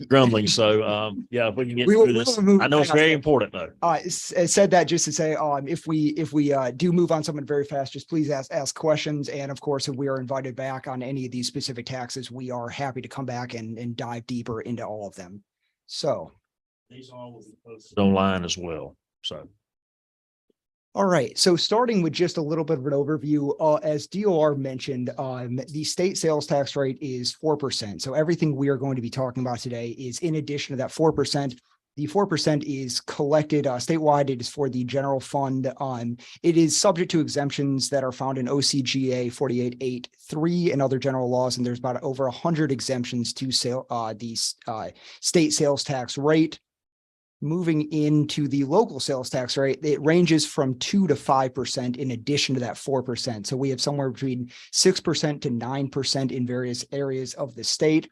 Grumbling. So, yeah, if we can get We will- through we this, will move I know it's fast. very important though. Said that just to say, if we do move on someone very fast, just please ask questions. And of course, if we are invited back on any of these specific taxes, we are happy to come back and dive deeper into all of them. So. These all will be posted online as well. So. All right, so starting with just a little bit of an overview, as DOR mentioned, the state sales tax rate is 4%. So everything we are going to be talking about today is in addition to that 4%. The 4% is collected statewide. It is for the general fund. It is subject to exemptions that are found in OCGA 48.8.3 and other general laws. And there's about over 100 exemptions to the state sales tax rate. Moving into the local sales tax rate, it ranges from 2 to 5% in addition to that 4%. So we have somewhere between 6% to 9% in various areas of the state.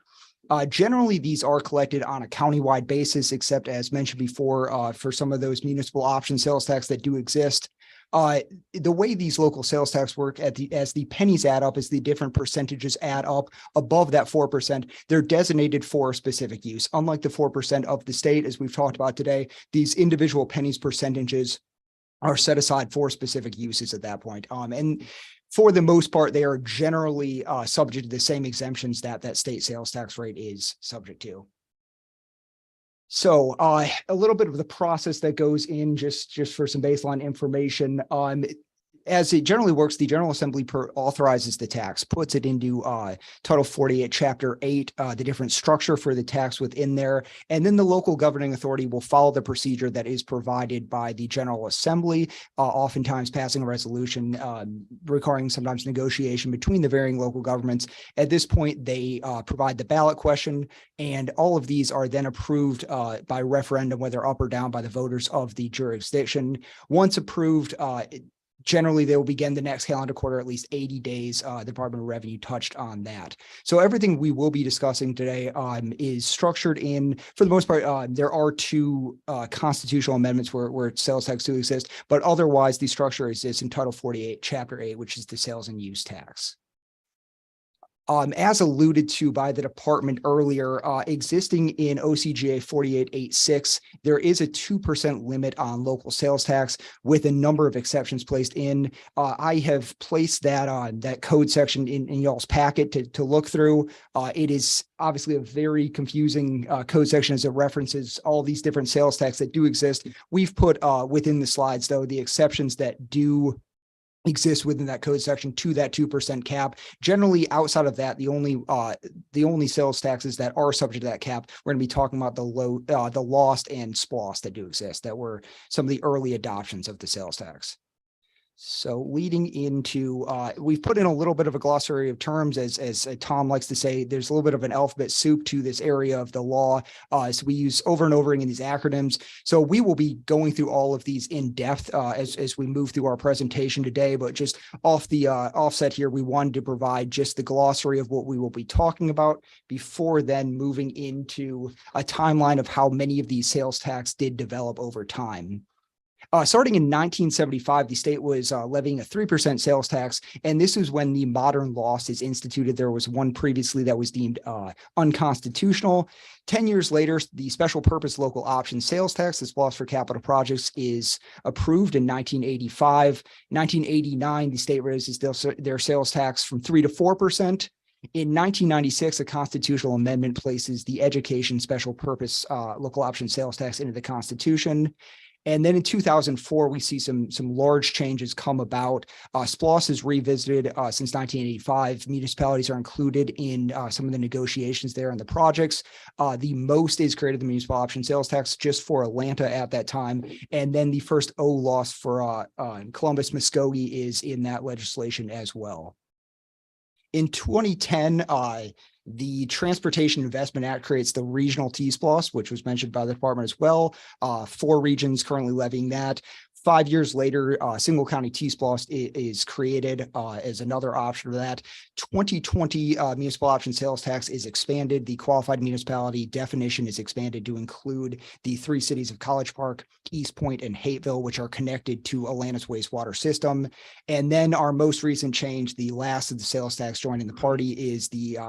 Generally, these are collected on a countywide basis, except as mentioned before, for some of those municipal option sales tax that do exist. The way these local sales tax work as the pennies add up, as the different percentages add up above that 4%, they're designated for specific use. Unlike the 4% of the state, as we've talked about today, these individual pennies percentages are set aside for specific uses at that point. And for the most part, they are generally subject to the same exemptions that state sales tax rate is subject to. So a little bit of the process that goes in just for some baseline information. As it generally works, the General Assembly authorizes the tax, puts it into Title 48, Chapter 8, the different structure for the tax within there. And then the local governing authority will follow the procedure that is provided by the General Assembly, oftentimes passing a resolution requiring sometimes negotiation between the varying local governments. At this point, they provide the ballot question, and all of these are then approved by referendum, whether up or down by the voters of the jurisdiction. Once approved, generally, they will begin the next calendar quarter, at least 80 days. The Department of Revenue touched on that. So everything we will be discussing today is structured in, for the most part, there are two constitutional amendments where sales tax do exist, but otherwise the structure exists in Title 48, Chapter 8, which is the sales and use tax. As alluded to by the department earlier, existing in OCGA 48.8.6, there is a 2% limit on local sales tax with a number of exceptions placed in. I have placed that on that code section in y'all's packet to look through. It is obviously a very confusing code section as it references all these different sales tax that do exist. We've put within the slides, though, the exceptions that do exist within that code section to that 2% cap. Generally, outside of that, the only sales taxes that are subject to that cap, we're going to be talking about the lost and SPLOST that do exist, that were some of the early adoptions of the sales tax. So leading into, we've put in a little bit of a glossary of terms, as Tom likes to say, there's a little bit of an alphabet soup to this area of the law. So we use over and over again these acronyms. So we will be going through all of these in depth as we move through our presentation today, but just off the offset here, we wanted to provide just the glossary of what we will be talking about before then moving into a timeline of how many of these sales tax did develop over time. Starting in 1975, the state was levying a 3% sales tax, and this is when the modern loss is instituted. There was one previously that was deemed unconstitutional. 10 years later, the special purpose local option sales tax, this loss for capital projects, is approved in 1985. 1989, the state raises their sales tax from 3 to 4%. In 1996, a constitutional amendment places the education special purpose local option sales tax into the Constitution. And then in 2004, we see some large changes come about. SPLOST is revisited since 1985. Municipalities are included in some of the negotiations there and the projects. The most is created the municipal option sales tax just for Atlanta at that time. And then the first OLOS for Columbus Muskogee is in that legislation as well. In 2010, the Transportation Investment Act creates the regional T-SPLOST, which was mentioned by the department as well. 4 regions currently levying that. 5 years later, single county T-SPLOST is created as another option for that. 2020 municipal option sales tax is expanded. The qualified municipality definition is expanded to include the 3 cities of College Park, East Point, and Hateville, which are connected to Atlanta's wastewater system. And then our most recent change, the last of the sales tax joining the party, is the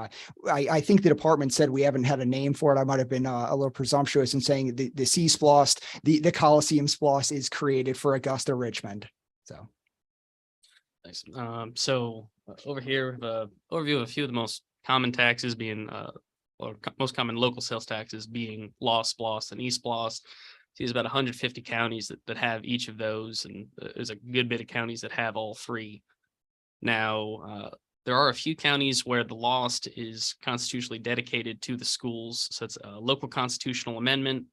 I think the department said we haven't had a name for it. I might have been a little presumptuous in saying the C-SPLOST, the Coliseum SPLOST is created for Augusta, Richmond. So. Thanks. Over here, the overview of a few of the most common taxes being, most common local sales taxes being law SPLOST and E-SPLOST. There's about 150 counties that have each of those, and there's a good bit of counties that have all 3. Now, there are a few counties where the LOST is constitutionally dedicated to the schools, so it's a local constitutional amendment.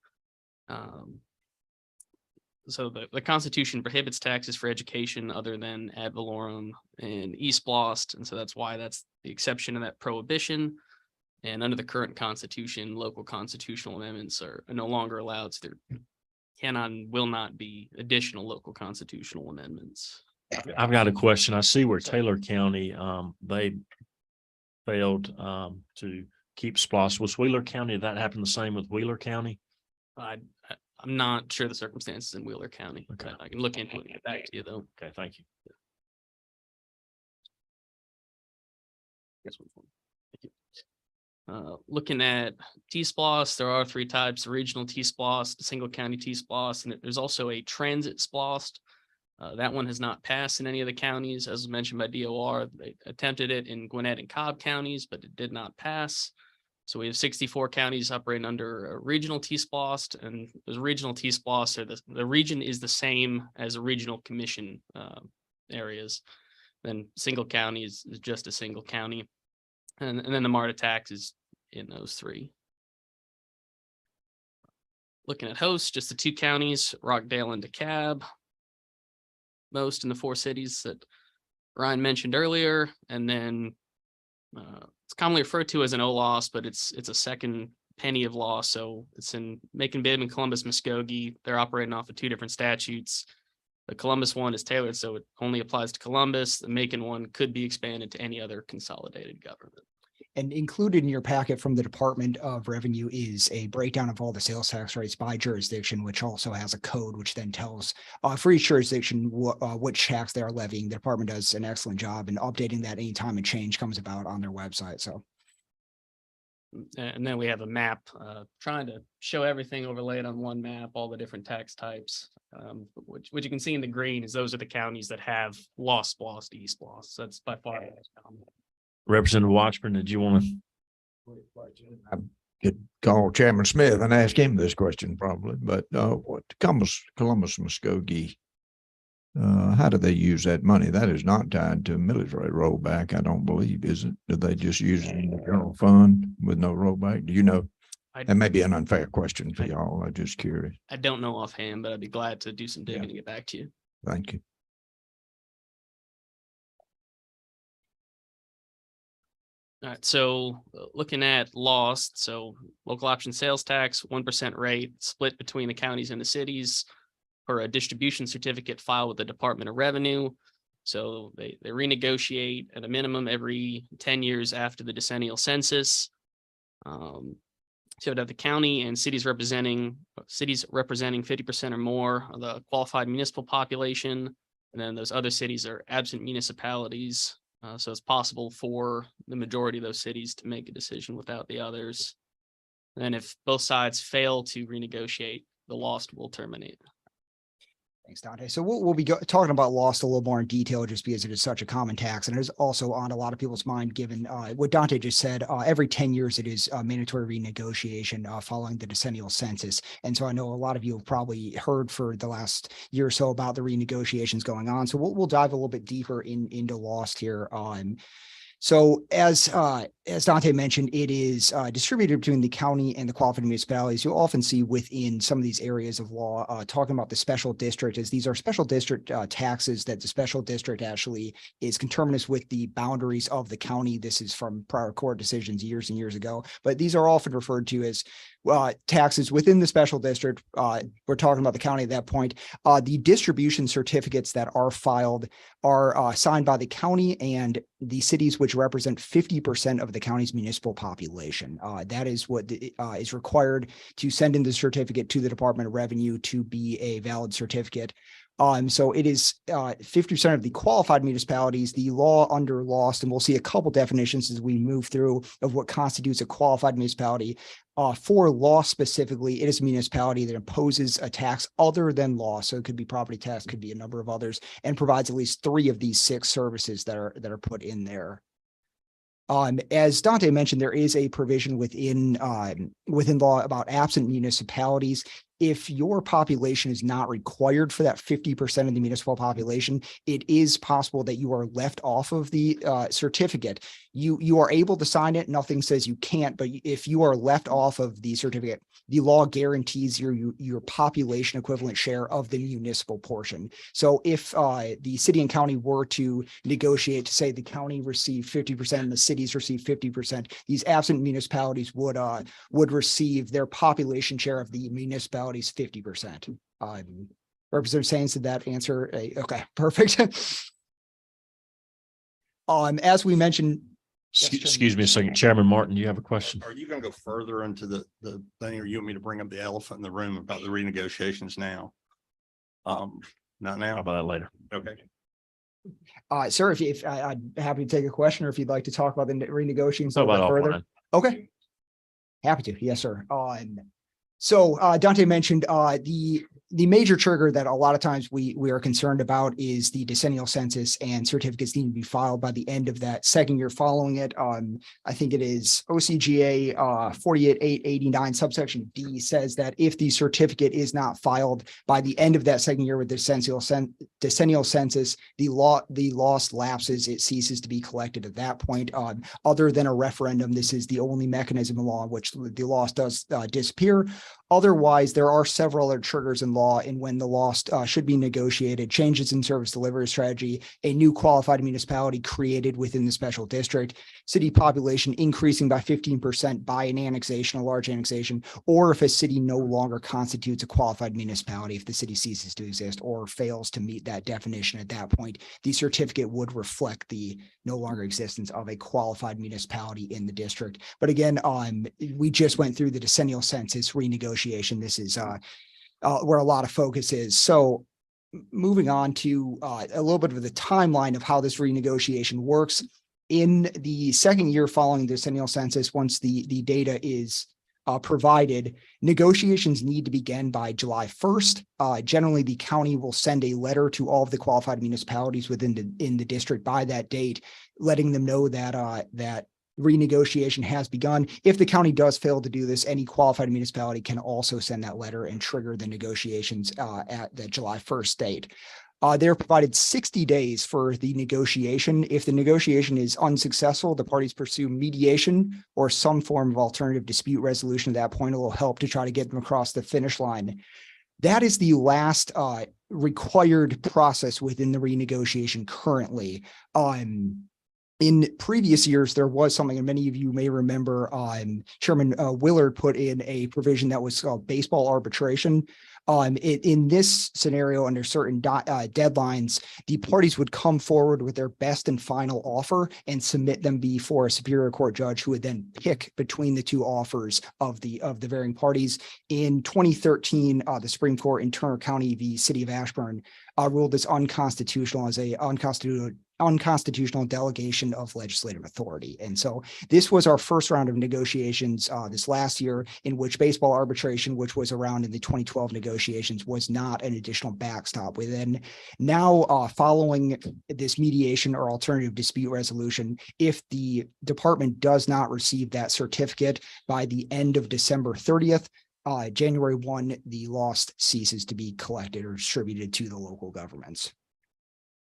So the Constitution prohibits taxes for education other than ad valorem and E-SPLOST, and so that's why that's the exception to that prohibition. And under the current Constitution, local constitutional amendments are no longer allowed, so there cannot and will not be additional local constitutional amendments. I've got a question. I see where Taylor County, they failed to keep SPLOST. Was Wheeler County, did that happen the same with Wheeler County? I'm not sure the circumstances in Wheeler County. Okay. I can look into it and get back to you though. Okay, thank you. Thank you. Looking at T-SPLOST, there are 3 types: regional T-SPLOST, single county T-SPLOST, and there's also a transit SPLOST. That one has not passed in any of the counties, as mentioned by DOR. They attempted it in Gwinnett and Cobb counties, but it did not pass. So we have 64 counties operating under a regional T-SPLOST, and those regional T-SPLOST are the region is the same as a regional commission areas. Then single county is just a single county. And then the MARTA tax is in those 3. Looking at hosts, just the 2 counties, Rockdale and DeKalb. Most in the 4 cities that Ryan mentioned earlier. And then it's commonly referred to as an OLOS, but it's a second penny of law. So it's in Macon Bibb and Columbus Muskogee. They're operating off of 2 different statutes. The Columbus one is tailored, so it only applies to Columbus. The Macon one could be expanded to any other consolidated government. And included in your packet from the Department of Revenue is a breakdown of all the sales tax rates by jurisdiction, which also has a code, which then tells for each jurisdiction which tax they are levying. The department does an excellent job in updating that anytime a change comes about on their website. So. And then we have a map trying to show everything overlaid on one map, all the different tax types, which you can see in the green is those are the counties that have law SPLOST, E-SPLOST. So that's by far the most common. Representative Watchman, did you want to? I could call Chairman Smith and ask him this question probably, but what Columbus Muskogee, how do they use that money? That is not tied to military rollback, I don't believe, is it? Do they just use it in the general fund with no rollback? Do you know? That may be an unfair question for y'all. I'm just curious. I don't know offhand, but I'd be glad to do some digging to get back to you. Thank you. All right, so looking at LOST, so local option sales tax, 1% rate split between the counties and the cities for a distribution certificate filed with the Department of Revenue. So they renegotiate at a minimum every 10 years after the decennial census. So that the county and cities representing 50% or more of the qualified municipal population. And then those other cities are absent municipalities. So it's possible for the majority of those cities to make a decision without the others. And if both sides fail to renegotiate, the LOST will terminate. Thanks, Dante. So we'll be talking about lost a little more in detail just because it is such a common tax and it is also on a lot of people's mind given what Dante just said. Every 10 years it is mandatory renegotiation following the decennial census. And so I know a lot of you have probably heard for the last year or so about the renegotiations going on. So we'll dive a little bit deeper into lost here. So as Dante mentioned, it is distributed between the county and the qualified municipalities. You'll often see within some of these areas of law talking about the special district, as these are special district taxes that the special district actually is conterminous with the boundaries of the county. This is from prior court decisions years and years ago, but these are often referred to as taxes within the special district. We're talking about the county at that point. The distribution certificates that are filed are signed by the county and the cities which represent 50% of the county's municipal population. That is what is required to send in the certificate to the Department of Revenue to be a valid certificate. So it is 50% of the qualified municipalities. The law under lost, and we'll see a couple definitions as we move through of what constitutes a qualified municipality. For law specifically, it is a municipality that imposes a tax other than law. So it could be property tax, could be a number of others, and provides at least 3 of these 6 services that are put in there. As Dante mentioned, there is a provision within law about absent municipalities. If your population is not required for that 50% of the municipal population, it is possible that you are left off of the certificate. You are able to sign it. Nothing says you can't, but if you are left off of the certificate, the law guarantees your population equivalent share of the municipal portion. So if the city and county were to negotiate to say the county receive 50% and the cities receive 50%, these absent municipalities would receive their population share of the municipality's 50%. Representative Sains, did that answer? Okay, perfect. As we mentioned, Excuse me a second, Chairman Martin, you have a question? Are you going to go further into the thing, or you want me to bring up the elephant in the room about the renegotiations now? Not How now. about that later? Okay. sir, if I'd happy to take a question, or if you'd like to talk about the renegotiations a Talk little about bit it further. offline. Okay. Happy to. Yes, sir. So Dante mentioned the major trigger that a lot of times we are concerned about is the decennial census, and certificates need to be filed by the end of that second year following it. I think it is OCGA 48889 subsection D says that if the certificate is not filed by the end of that second year with the decennial census, the lost lapses, it ceases to be collected at that point. Other than a referendum, this is the only mechanism in law in which the loss does disappear. Otherwise, there are several other triggers in law in when the lost should be negotiated: changes in service delivery strategy, a new qualified municipality created within the special district, city population increasing by 15% by an annexation, a large annexation, or if a city no longer constitutes a qualified municipality, if the city ceases to exist or fails to meet that definition at that point, the certificate would reflect the no longer existence of a qualified municipality in the district. But again, we just went through the decennial census renegotiation. This is where a lot of focus is. So moving on to a little bit of the timeline of how this renegotiation works. In the second year following the decennial census, once the data is provided, negotiations need to begin by July 1st. Generally, the county will send a letter to all of the qualified municipalities within the district by that date, letting them know that that renegotiation has begun. If the county does fail to do this, any qualified municipality can also send that letter and trigger the negotiations at the July 1st date. They're provided 60 days for the negotiation. If the negotiation is unsuccessful, the parties pursue mediation or some form of alternative dispute resolution. At that point, it will help to try to get them across the finish line. That is the last required process within the renegotiation currently. In previous years, there was something, and many of you may remember, Chairman Willard put in a provision that was called baseball arbitration. In this scenario, under certain deadlines, the parties would come forward with their best and final offer and submit them before a superior court judge, who would then pick between the two offers of the varying parties. In 2013, the Supreme Court in Turner County v. City of Ashburn ruled this unconstitutional as a unconstitutional delegation of legislative authority. And so this was our first round of negotiations this last year, in which baseball arbitration, which was around in the 2012 negotiations, was not an additional backstop. We then now, following this mediation or alternative dispute resolution, if the department does not receive that certificate by the end of December 30th, January 1, the lost ceases to be collected or distributed to the local governments.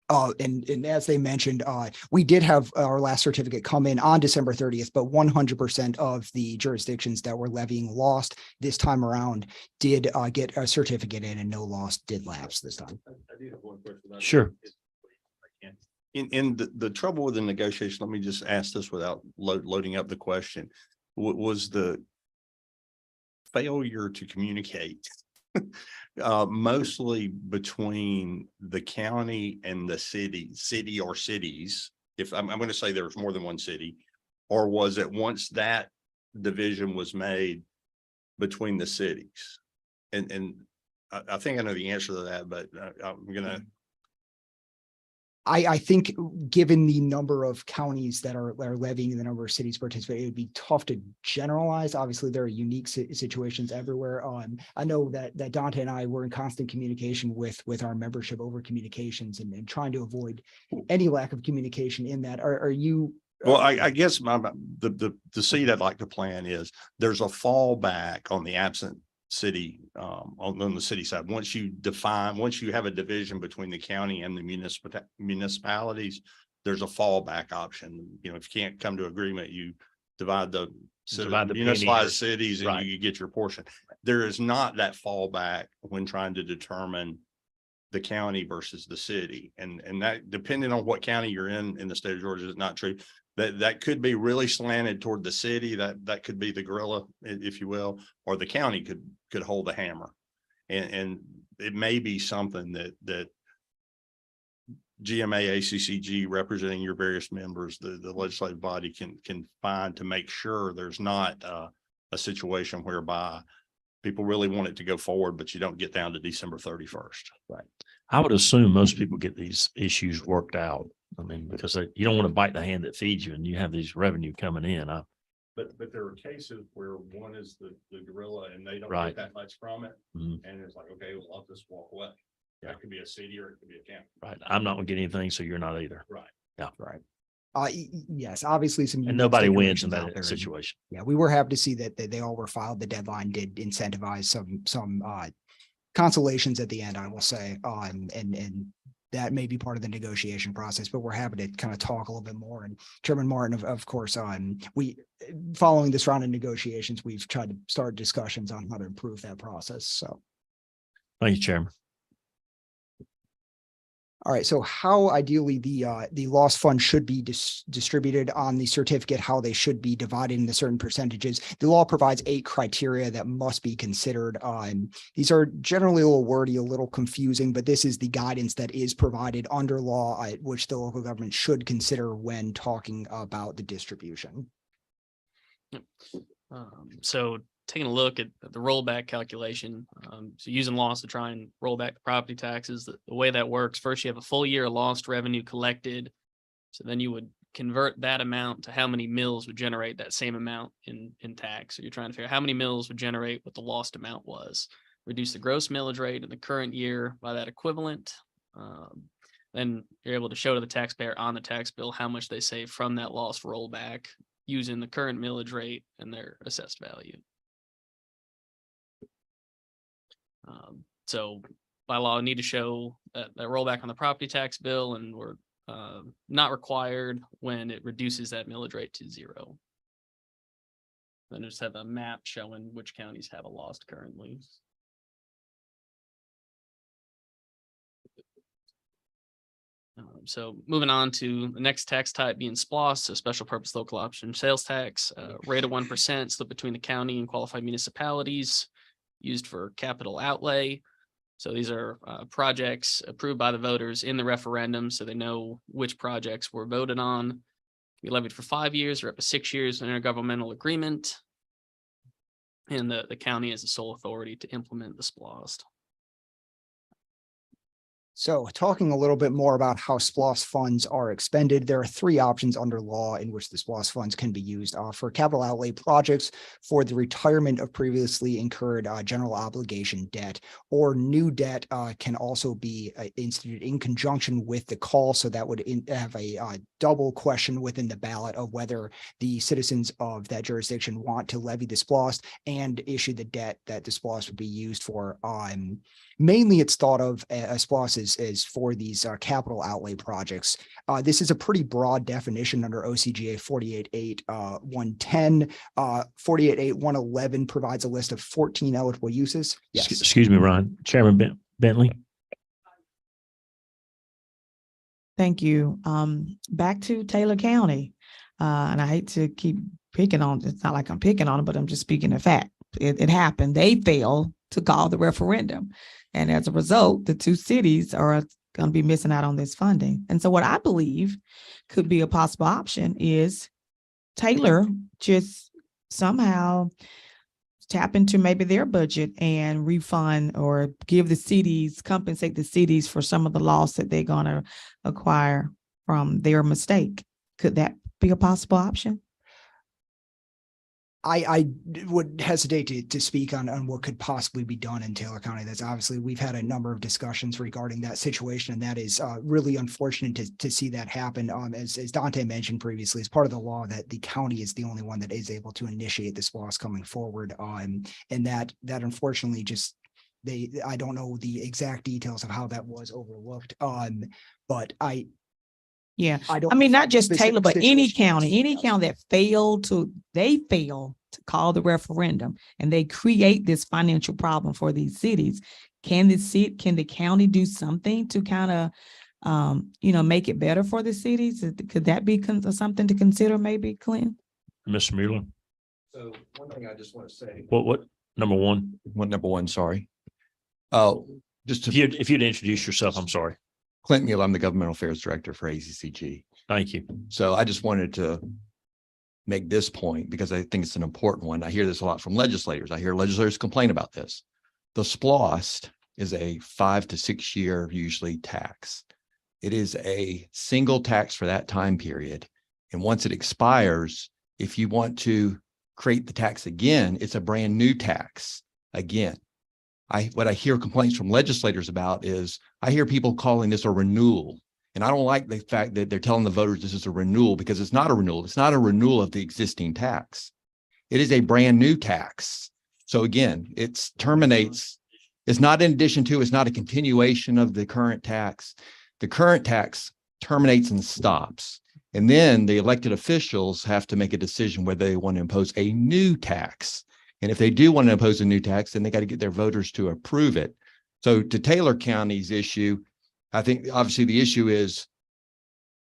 And as they mentioned, we did have our last certificate come in on December 30th, but 100% of the jurisdictions that were levying lost this time around did get a certificate in, and no lost did lapse this time. I do have one question. Sure. In the trouble with the negotiation, let me just ask this without loading up the question. Was the failure to communicate mostly between the county and the city or cities? If I'm going to say there was more than one city, or was it once that division was made between the cities? And I think I know the answer to that, but I'm gonna. I think given the number of counties that are levying and the number of cities participating, it would be tough to generalize. Obviously, there are unique situations everywhere. I know that Dante and I were in constant communication with our membership over communications and trying to avoid any lack of communication in that. Are you? Well, I guess the seed I'd like to plant is there's a fallback on the absent city on the city side. Once you have a division between the county and the municipalities, there's a fallback option. You know, if you can't come to agreement, you divide the municipalized cities and you get your portion. There is not that fallback when trying to determine the county versus the city, and that, depending on what county you're in the state of Georgia, is not true. That could be really slanted toward the city. That could be the gorilla, if you will, or the county could hold the hammer, and it may be something that GMA, ACCG, representing your various members, the legislative body can find to make sure there's not a situation whereby people really want it to go forward, but you don't get down to December 31st. Right. I would assume most people get these issues worked out. I mean, because you don't want to bite the hand that feeds you, and you have these revenue coming in. But there are cases where one is the gorilla and they don't Right. get that much from it. Mhm. And it's like, okay, well, I'll just walk away. Yeah. That could be a city or it could be a county. Right. I'm not going to get anything, so you're not either. Right. Yeah. Right. Yes, obviously some. And unique nobody wins in situations out that there. situation. Yeah, we were happy to see that they all were filed. The deadline did incentivize some consolations at the end, I will say, and that may be part of the negotiation process, but we're happy to kind of talk a little bit more. And Chairman Martin, of course, following this round of negotiations, we've tried to start discussions on how to improve that process. So. Thank you, Chairman. All right, so how ideally the lost fund should be distributed on the certificate, how they should be divided into certain percentages. The law provides 8 criteria that must be considered. These are generally a little wordy, a little confusing, but this is the guidance that is provided under law, which the local government should consider when talking about the distribution. So taking a look at the rollback calculation, so using loss to try and roll back the property taxes, the way that works, first you have a full year of lost revenue collected. So then you would convert that amount to how many mills would generate that same amount in tax. So you're trying to figure out how many mills would generate what the lost amount was. Reduce the gross millage rate in the current year by that equivalent. Then you're able to show to the taxpayer on the tax bill how much they save from that lost rollback using the current millage rate and their assessed value. So by law, need to show that rollback on the property tax bill, and we're not required when it reduces that millage rate to 0. Then just have a map showing which counties have a lost currently. So moving on to the next tax type being SPLOST, so special purpose local option sales tax, rate of 1% split between the county and qualified municipalities, used for capital outlay. So these are projects approved by the voters in the referendum, so they know which projects were voted on. Can be levied for 5 years or up to 6 years in an intergovernmental agreement. And the county has the sole authority to implement the SPLOST. So talking a little bit more about how SPOS funds are expended, there are three options under law in which the SPOS funds can be used for capital outlay projects, for the retirement of previously incurred general obligation debt, or new debt can also be instituted in conjunction with the call. So that would have a double question within the ballot of whether the citizens of that jurisdiction want to levy the SPOS and issue the debt that the SPOS would be used for. Mainly it's thought of as SPOS is for these capital outlay projects. This is a pretty broad definition under OCGA 48.8.110. 48.8.111 provides a list of 14 eligible uses. Yes. Excuse me, Ryan. Chairman Bentley. Thank you. Back to Taylor County. And I hate to keep picking on, it's not like I'm picking on it, but I'm just speaking of fact. It happened. They failed to call the referendum. And as a result, the two cities are going to be missing out on this funding. And so what I believe could be a possible option is Taylor just somehow tap into maybe their budget and refund or give the cities, compensate the cities for some of the loss that they're going to acquire from their mistake. Could that be a possible option? I would hesitate to speak on what could possibly be done in Taylor County. That's obviously, we've had a number of discussions regarding that situation, and that is really unfortunate to see that happen. As Dante mentioned previously, as part of the law, that the county is the only one that is able to initiate this loss coming forward. And that unfortunately just, I don't know the exact details of how that was overlooked. But Yeah, I don't. I mean, not just specific Taylor, but any situations. county that fail to call the referendum and they create this financial problem for these cities. Can the county do something to kind of, make it better for the cities? Could that be something to consider maybe, Clinton? Mr. Mueller. So one thing I just want to say. What number one? Number one, sorry. Oh, just If you'd introduce yourself, I'm sorry. Clint Mueller, I'm the Governmental Affairs Director for ACCG. Thank you. So I just wanted to make this point because I think it's an important one. I hear this a lot from legislators. I hear legislators complain about this. The SPLOST is a 5 to 6 year usually tax. It is a single tax for that time period. And once it expires, if you want to create the tax again, it's a brand new tax again. What I hear complaints from legislators about is I hear people calling this a renewal. And I don't like the fact that they're telling the voters this is a renewal, because it's not a renewal. It's not a renewal of the existing tax. It is a brand new tax. So again, it terminates. It's not in addition to, it's not a continuation of the current tax. The current tax terminates and stops. And then the elected officials have to make a decision whether they want to impose a new tax. And if they do want to impose a new tax, then they got to get their voters to approve it. So to Taylor County's issue, I think obviously the issue is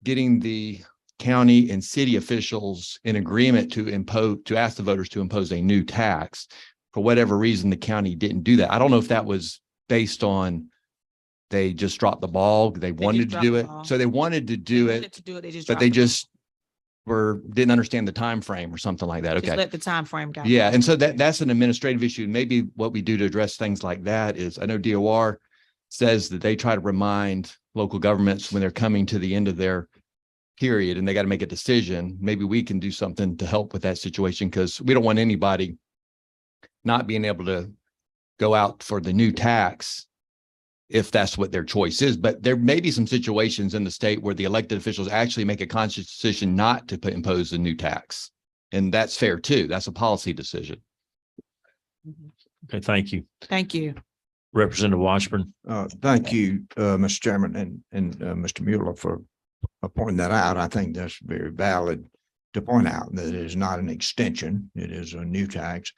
getting the county and city officials in agreement to ask the voters to impose a new tax. For whatever reason, the county didn't do that. I don't know if that was based on they just dropped the ball. They wanted to do it. So they wanted to do it, but they just didn't understand the time frame or something like that. Just Okay. let the time frame go. Yeah. And so that's an administrative issue. Maybe what we do to address things like that is, I know DOR says that they try to remind local governments when they're coming to the end of their period and they got to make a decision. Maybe we can do something to help with that situation, because we don't want anybody not being able to go out for the new tax if that's what their choice is. But there may be some situations in the state where the elected officials actually make a conscious decision not to impose a new tax. And that's fair too. That's a policy decision. Okay, thank you. Thank you. Representative Washburn. Thank you, Mr. Chairman and Mr. Mueller for pointing that out. I think that's very valid to point out that it is not an extension. It is a new tax.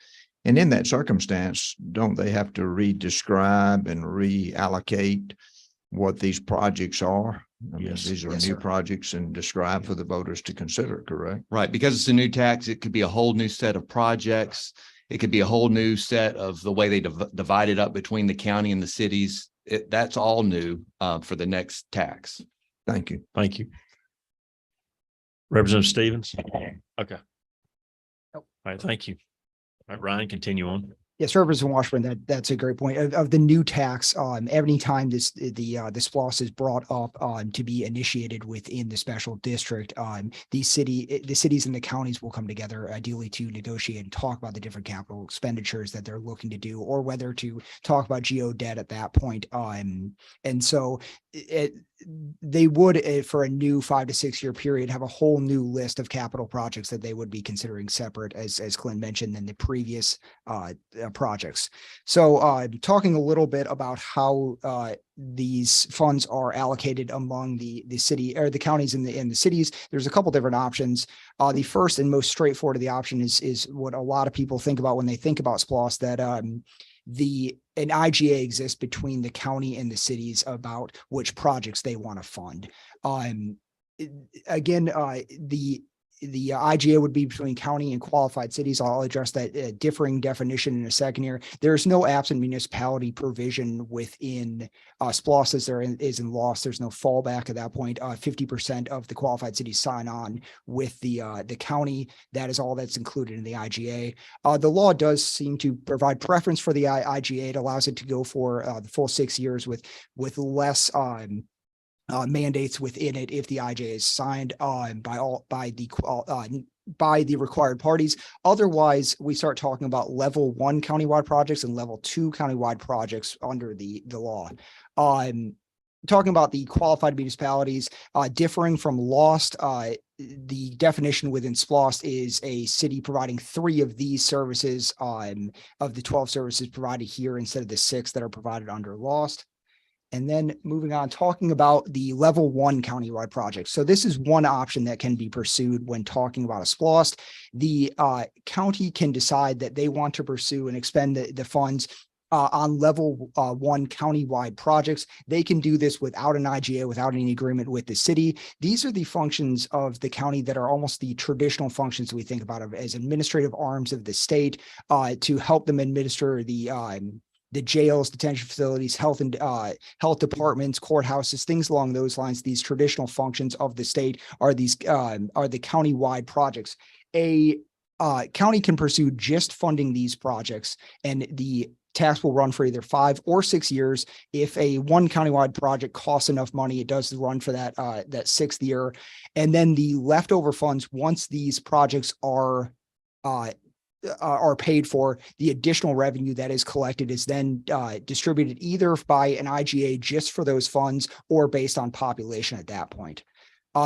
And in that circumstance, don't they have to redescribe and reallocate what these projects are? I mean, Yes. these are Yes, new sir. projects and described for the voters to consider, correct? Right. Because it's a new tax, it could be a whole new set of projects. It could be a whole new set of the way they divide it up between the county and the cities. That's all new for the next tax. Thank you. Thank you. Representative Stevens. Okay. All right, thank you. All right, Ryan, continue on. Yes, Representative Washburn, that's a great point. Of the new tax, every time the SPLOST is brought up to be initiated within the special district, the cities and the counties will come together ideally to negotiate and talk about the different capital expenditures that they're looking to do, or whether to talk about geo debt at that point. And so they would, for a new 5 to 6 year period, have a whole new list of capital projects that they would be considering separate, as Clint mentioned, than the previous projects. So talking a little bit about how these funds are allocated among the city or the counties and the cities, there's a couple different options. The first and most straightforward of the option is what a lot of people think about when they think about SPLOST, that an IGA exists between the county and the cities about which projects they want to fund. Again, the IGA would be between county and qualified cities. I'll address that differing definition in a second here. There's no absent municipality provision within SPLOST as there is in LOST. There's no fallback at that point. 50% of the qualified cities sign on with the county. That is all that's included in the IGA. The law does seem to provide preference for the IGA. It allows it to go for the full 6 years with less mandates within it if the IGA is signed by the required parties. Otherwise, we start talking about level 1 countywide projects and level 2 countywide projects under the law. Talking about the qualified municipalities, differing from LOST, the definition within SPLOST is a city providing 3 of these services of the 12 services provided here instead of the 6 that are provided under LOST. And then moving on, talking about the level 1 countywide project. So this is one option that can be pursued when talking about a SPLOST. The county can decide that they want to pursue and expend the funds on level 1 countywide projects. They can do this without an IGA, without any agreement with the city. These are the functions of the county that are almost the traditional functions we think about as administrative arms of the state to help them administer the jails, detention facilities, health departments, courthouses, things along those lines. These traditional functions of the state are the countywide projects. A county can pursue just funding these projects, and the tax will run for either 5 or 6 years. If one countywide project costs enough money, it does run for that 6th year. And then the leftover funds, once these projects are paid for, the additional revenue that is collected is then distributed either by an IGA just for those funds or based on population at that point.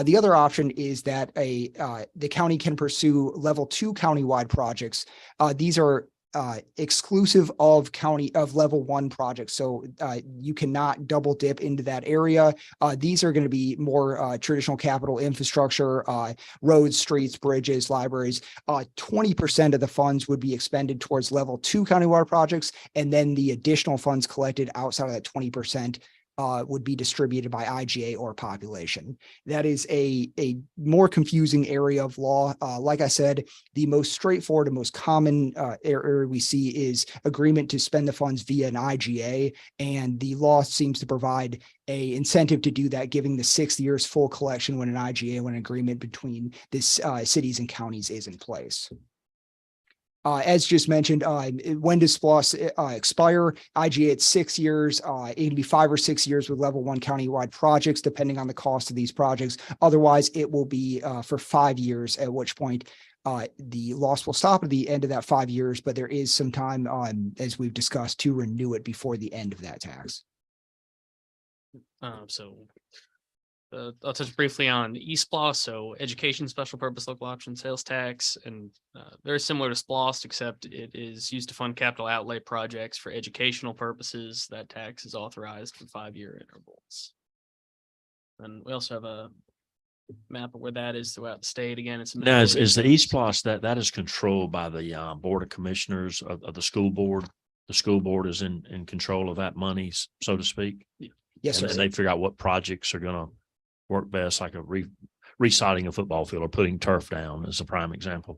The other option is that the county can pursue level 2 countywide projects. These are exclusive of level 1 projects. So you cannot double dip into that area. These are going to be more traditional capital infrastructure, roads, streets, bridges, libraries. 20% of the funds would be expended towards level 2 countywide projects. And then the additional funds collected outside of that 20% would be distributed by IGA or population. That is a more confusing area of law. Like I said, the most straightforward and most common area we see is agreement to spend the funds via an IGA, and the law seems to provide a incentive to do that, giving the 6 years full collection when an IGA, when an agreement between this cities and counties is in place. As just mentioned, when does SPLOST expire? IGA at 6 years. It can be 5 or 6 years with level 1 countywide projects, depending on the cost of these projects. Otherwise, it will be for 5 years, at which point the loss will stop at the end of that 5 years, but there is some time, as we've discussed, to renew it before the end of that tax. I'll touch briefly on eSPLOST, so education, special purpose, local option, sales tax, and very similar to SPLOST, except it is used to fund capital outlay projects for educational purposes. That tax is authorized for 5-year intervals. And we also have a map of where that is throughout the state. Again, it's Now, is the eSPLOST that is controlled by the Board of Commissioners of the school board? The school board is in control of that money, so to speak. Yes, sir. And they figure out what projects are going to work best, like residing a football field or putting turf down as a prime example.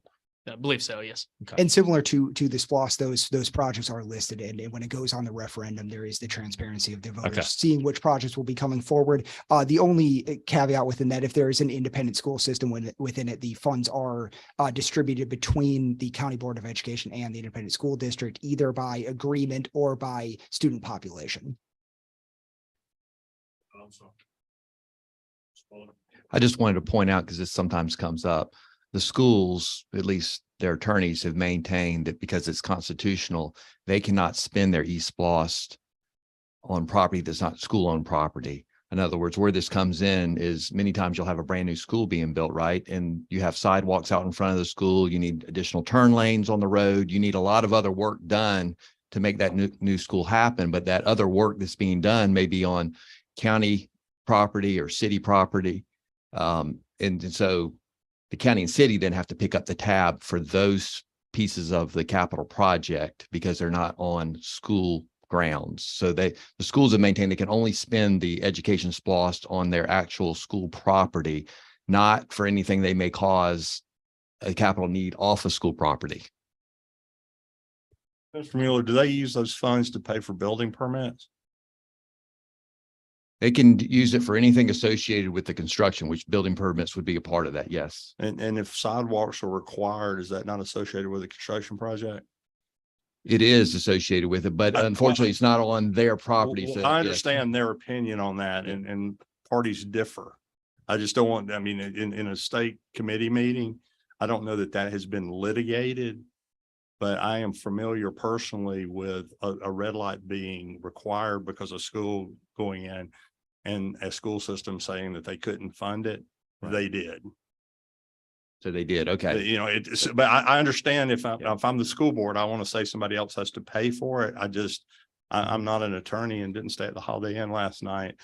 I believe so, yes. And similar to the SPOS, those projects are listed, and when it goes on the referendum, there is the transparency of the voters seeing which projects will be coming forward. The only caveat within that, if there is an independent school system within it, the funds are distributed between the County Board of Education and the independent school district, either by agreement or by student population. I just wanted to point out, because this sometimes comes up, the schools, at least their attorneys, have maintained that because it's constitutional, they cannot spend their eSPLOST on property that's not school-owned property. In other words, where this comes in is many times you'll have a brand new school being built, right? And you have sidewalks out in front of the school. You need additional turn lanes on the road. You need a lot of other work done to make that new school happen. But that other work that's being done may be on county property or city property. And so the county and city then have to pick up the tab for those pieces of the capital project because they're not on school grounds. So the schools have maintained they can only spend the education SPLOST on their actual school property, not for anything they may cause a capital need off of school property. Mr. Mueller, do they use those funds to pay for building permits? They can use it for anything associated with the construction, which building permits would be a part of that. Yes. And if sidewalks are required, is that not associated with a construction project? It is associated with it, but unfortunately it's not on their property. Well, So I yes. understand their opinion on that and parties differ. I just don't want, I mean, in a state committee meeting, I don't know that has been litigated. But I am familiar personally with a red light being required because of school going in and a school system saying that they couldn't fund it. Right. They did. So they did. Okay. You know, it's, but I understand if I'm the school board, I want to say somebody else has to pay for it. I'm not an attorney and didn't stay at the Holiday Inn last night.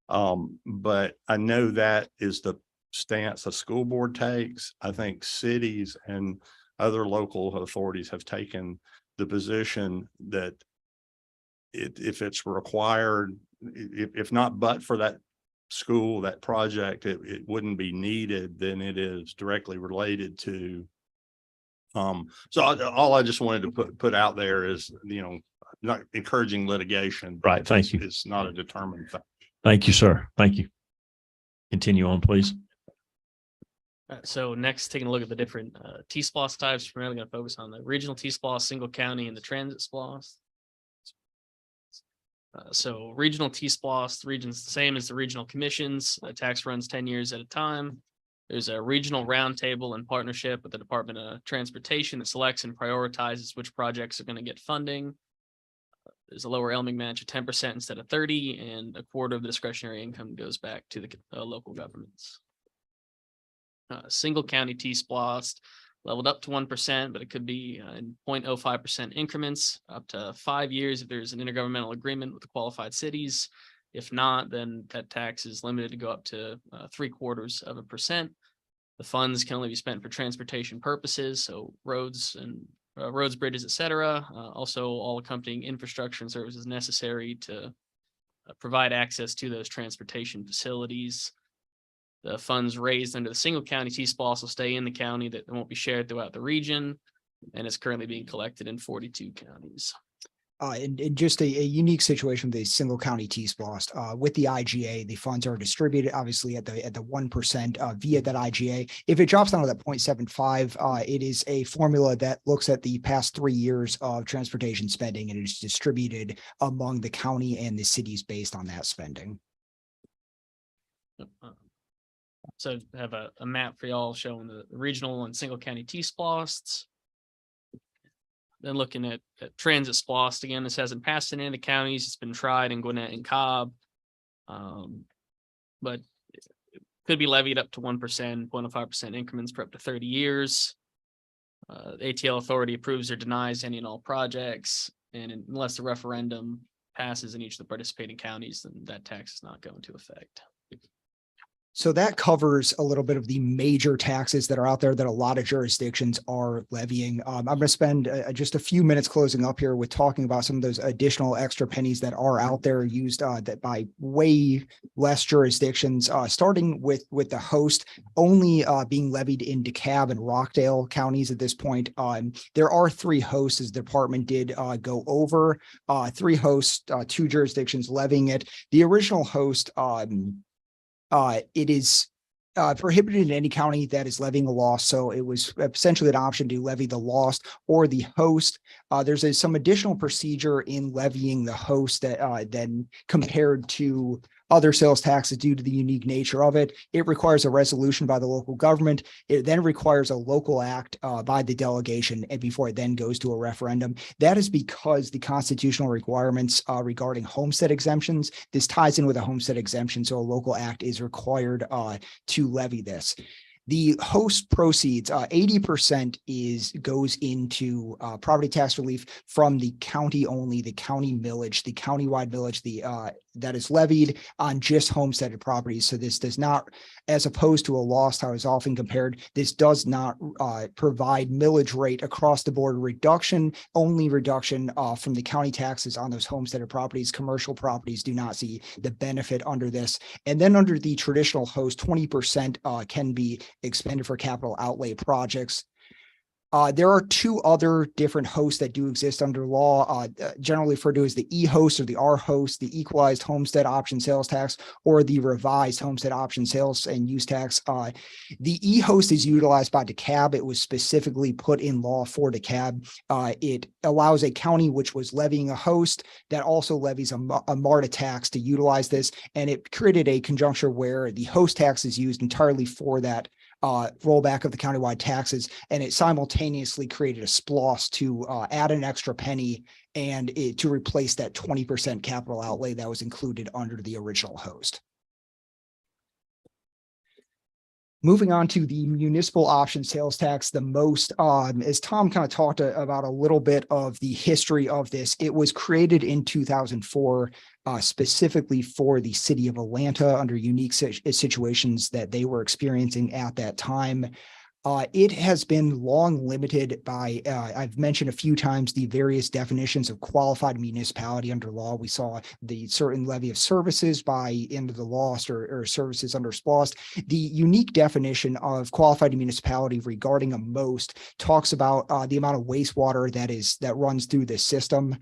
But I know that is the stance a school board takes. I think cities and other local authorities have taken the position that if it's required, if not but for that school, that project, it wouldn't be needed, then it is directly related to. So all I just wanted to put out there is, you know, not encouraging litigation. Right. Thank you. It's not a determined fact. Thank you, sir. Thank you. Continue on, please. So next, taking a look at the different T-SPLOST types, we're really going to focus on the regional T-SPLOST, single county, and the transit SPLOST. So regional T-SPLOST, region's the same as the regional commissions. Tax runs 10 years at a time. There's a regional roundtable in partnership with the Department of Transportation that selects and prioritizes which projects are going to get funding. There's a lower Elming match of 10% instead of 30, and a quarter of the discretionary income goes back to the local governments. Single county T-SPLOST leveled up to 1%, but it could be in 0.05% increments up to 5 years if there's an intergovernmental agreement with the qualified cities. If not, then that tax is limited to go up to 0.75%. The funds can only be spent for transportation purposes, so roads, bridges, etc. Also, all accompanying infrastructure and services necessary to provide access to those transportation facilities. The funds raised under the single county T-SPLOST will stay in the county, that won't be shared throughout the region, and is currently being collected in 42 counties. And just a unique situation with a single county T-SPLOST. With the IGA, the funds are distributed obviously at the 1% via that IGA. If it drops down to that 0.75, it is a formula that looks at the past 3 years of transportation spending, and it is distributed among the county and the cities based on that spending. So I have a map for y'all showing the regional and single county T-SPLOSTs. Then looking at transit SPLOST, again, this hasn't passed in any of the counties. It's been tried in Gwinnett and Cobb. But it could be levied up to 1%, 0.05% increments for up to 30 years. The ATL authority approves or denies any and all projects. And unless the referendum passes in each of the participating counties, then that tax is not going to effect. So that covers a little bit of the major taxes that are out there that a lot of jurisdictions are levying. I'm going to spend just a few minutes closing up here with talking about some of those additional extra pennies that are out there used that by way less jurisdictions, starting with the host only being levied in DeKalb and Rockdale counties at this point. There are 3 hosts, as the department did go over, 3 hosts, 2 jurisdictions levying it. The original host, it is prohibited in any county that is levying a loss. So it was essentially an option to levy the lost or the host. There's some additional procedure in levying the host that then compared to other sales taxes due to the unique nature of it. It requires a resolution by the local government. It then requires a local act by the delegation and before it then goes to a referendum. That is because the constitutional requirements regarding homestead exemptions, this ties in with a homestead exemption. So a local act is required to levy this. The host proceeds, 80% goes into property tax relief from the county only, the county millage, the countywide millage, that is levied on just homesteaded properties. So this does not, as opposed to a lost, how is often compared, this does not provide millage rate across the board reduction, only reduction from the county taxes on those homesteaded properties. Commercial properties do not see the benefit under this. And then under the traditional host, 20% can be expended for capital outlay projects. There are 2 other different hosts that do exist under law, generally referred to as the E-host or the R-host, the equalized homestead option sales tax, or the revised homestead option sales and use tax. The E-host is utilized by DeKalb. It was specifically put in law for DeKalb. It allows a county which was levying a host that also levies a MARTA tax to utilize this, and it created a conjuncture where the host tax is used entirely for that rollback of the countywide taxes, and it simultaneously created a SPLOST to add an extra penny and to replace that 20% capital outlay that was included under the original host. Moving on to the municipal option sales tax, the most, as Tom kind of talked about a little bit of the history of this, it was created in 2004 specifically for the city of Atlanta under unique situations that they were experiencing at that time. It has been long limited by, I've mentioned a few times, the various definitions of qualified municipality under law. We saw the certain levy of services by end of the lost or services under SPLOST. The unique definition of qualified municipality regarding a most talks about the amount of wastewater that runs through the system.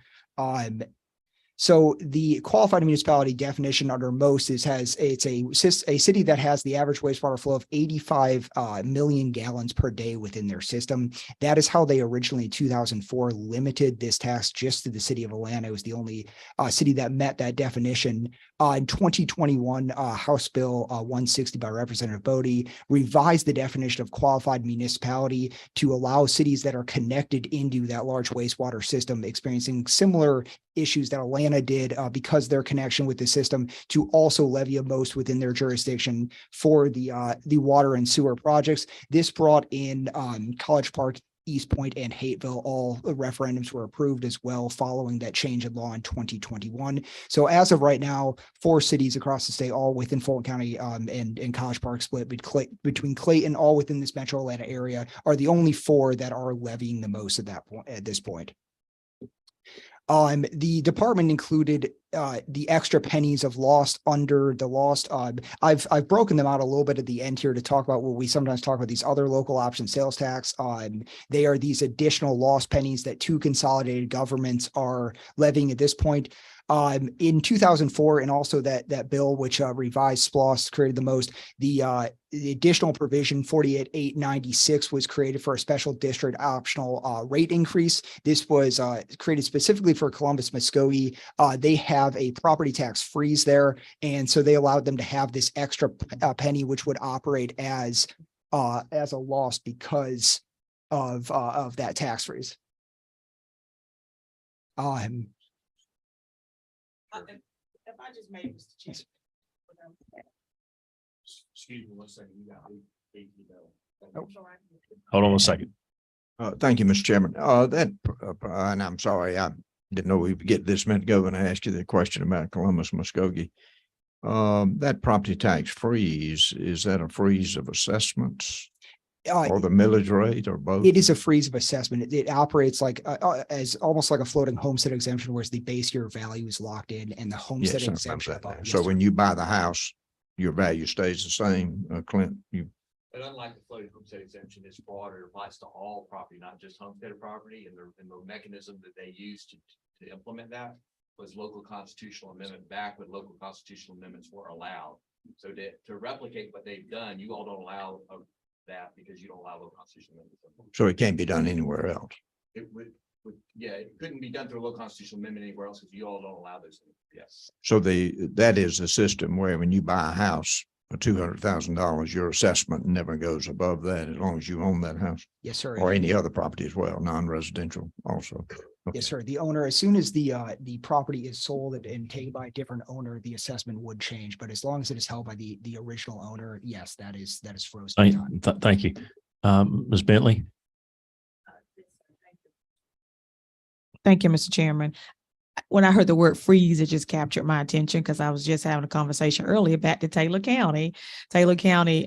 So the qualified municipality definition under most it's a city that has the average wastewater flow of 85 million gallons per day within their system. That is how they originally in 2004 limited this tax just to the city of Atlanta. It was the only city that met that definition. In 2021, House Bill 160 by Representative Bodie revised the definition of qualified municipality to allow cities that are connected into that large wastewater system experiencing similar issues that Atlanta did because their connection with the system to also levy a most within their jurisdiction for the water and sewer projects. This brought in College Park, East Point, and Hateville. All referendums were approved as well following that change in law in 2021. So as of right now, 4 cities across the state, all within Fulton County and College Park, split between Clayton, all within this metro Atlanta area, are the only 4 that are levying the most at this point. The department included the extra pennies of lost under the lost. I've broken them out a little bit at the end here to talk about what we sometimes talk about, these other local option sales tax. They are these additional lost pennies that 2 consolidated governments are levying at this point. In 2004, and also that bill which revised SPLOST created the most, the additional provision 48896 was created for a special district optional rate increase. This was created specifically for Columbus Muskogee. They have a property tax freeze there, and so they allowed them to have this extra penny, which would operate as a loss because of that tax freeze. If I just may, Mr. Chairman. Excuse me 1 second. Hold on 1 second. Thank you, Mr. Chairman. And I'm sorry, I didn't know we would get this minute ago when I asked you the question about Columbus Muskogee. That property tax freeze, is that a freeze of assessments Uh, or the millage rate or both? It is a freeze of assessment. It operates like as almost like a floating homestead exemption, whereas the base year value is locked in and the Yes, homestead I remember exemption. that now. Yes, So sir. when you buy the house, your value stays the same, Clint, But unlike the floating homestead exemption, it's broader, it applies to all property, not just homesteaded property, and the mechanism that they used to implement that was local constitutional amendment back when local constitutional amendments were allowed. So to replicate what they've done, you all don't allow that because you don't allow local constitutional amendments. so it can't be done anywhere else. It yeah, it couldn't be done through a local constitutional amendment anywhere else because you all don't allow those things. Yes. So that is the system where when you buy a house for $200,000, your assessment never goes above that as long as you own that house Yes, sir. or any other property as well, non-residential also. Yes, sir. The owner, as soon as the property is sold and taken by a different owner, the assessment would change. But as long as it is held by the original owner, yes, that is frozen. Thank you. Ms. Bentley? Thank you, Mr. Chairman. When I heard the word freeze, it just captured my attention because I was just having a conversation earlier back to Taylor County. Taylor County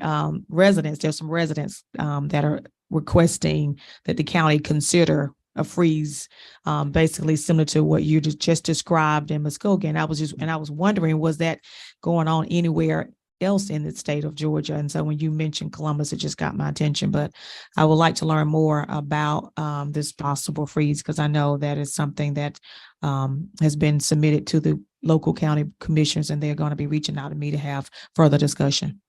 residents, there's some residents that are requesting that the county consider a freeze, basically similar to what you just described in Muskogee. I was wondering, was that going on anywhere else in the state of Georgia? And so when you mentioned Columbus, it just got my attention, but I would like to learn more about this possible freeze because I know that is something that has been submitted to the local county commissioners and they're going to be reaching out to me to have further discussion.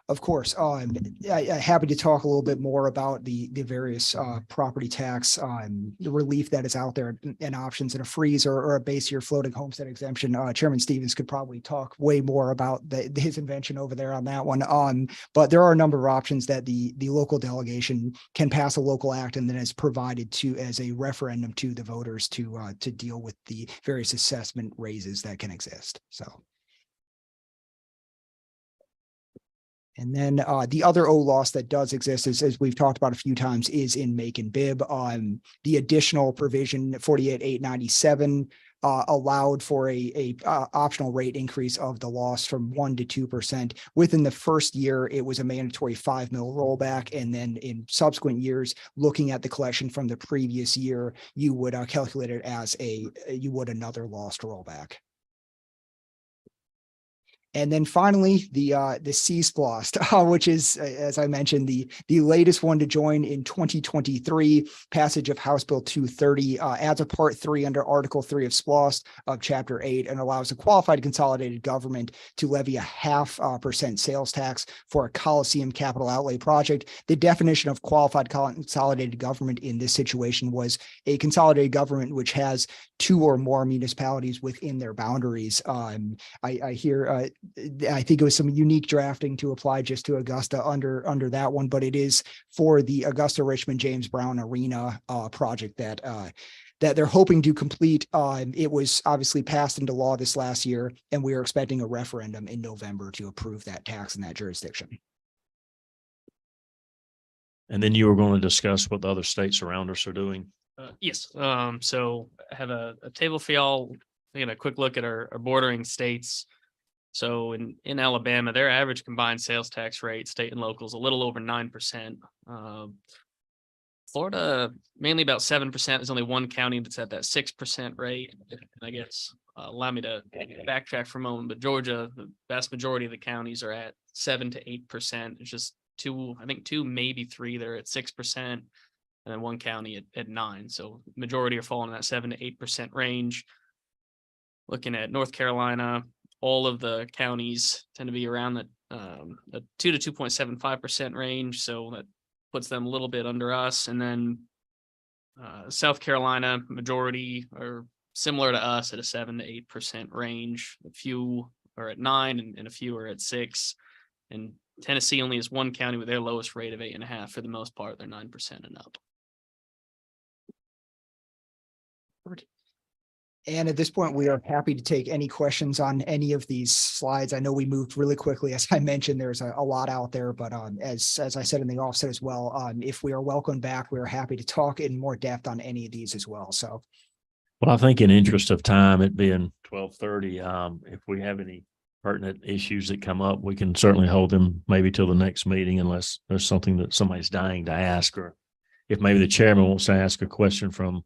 Of course, I'm happy to talk a little bit more about the various property tax the relief that is out there and options in a freeze or a base year floating homestead exemption. Chairman Stevens could probably talk way more about his invention over there on that one. But there are a number of options that the local delegation can pass a local act and then is provided to as a referendum to the voters to deal with the various assessment raises that can exist. So. And then the other OLOS that does exist, as we've talked about a few times, is in make and bib. The additional provision 48,897 allowed for a optional rate increase of the loss from 1% to 2%. Within the first year, it was a mandatory 5 mil rollback. And then in subsequent years, looking at the collection from the previous year, you would calculate it as you would another lost rollback. And then finally, the CSPLOST, which is, as I mentioned, the latest one to join in 2023, passage of House Bill 230, adds a Part 3 under Article 3 of SPLOST of Chapter 8 and allows a qualified consolidated government to levy a 0.5% sales tax for a Coliseum capital outlay project. The definition of qualified consolidated government in this situation was a consolidated government which has 2 or more municipalities within their boundaries. I think it was some unique drafting to apply just to Augusta under that one, but it is for the Augusta Richmond James Brown Arena project that they're hoping to complete. It was obviously passed into law this last year, and we are expecting a referendum in November to approve that tax in that jurisdiction. And then you were going to discuss what the other states around us are doing. Yes, so I have a table for y'all, taking a quick look at our bordering states. So in Alabama, their average combined sales tax rate, state and local, is a little over 9%. Florida, mainly about 7%. There's only one county that's at that 6% rate. And I guess allow me to backtrack for a moment, but Georgia, the vast majority of the counties are at 7 to 8%. It's just two, maybe 3 that are at 6%. And then one county at 9. So majority are falling in that 7 to 8% range. Looking at North Carolina, all of the counties tend to be around the 2 to 2.75% range. So that puts them a little bit under us. And then South Carolina, majority are similar to us at a 7 to 8% range. A few are at 9 and a few are at 6. And Tennessee only has one county with their lowest rate of 8.5. For the most part, they're 9% and up. And at this point, we are happy to take any questions on any of these slides. I know we moved really quickly. As I mentioned, there's a lot out there, but as I said in the offset as well, if we are welcomed back, we are happy to talk in more depth on any of these as well. So. Well, I think in interest of time, it being 12:30, if we have any pertinent issues that come up, we can certainly hold them maybe till the next meeting unless there's something that somebody's dying to ask, or if maybe the chairman wants to ask a question from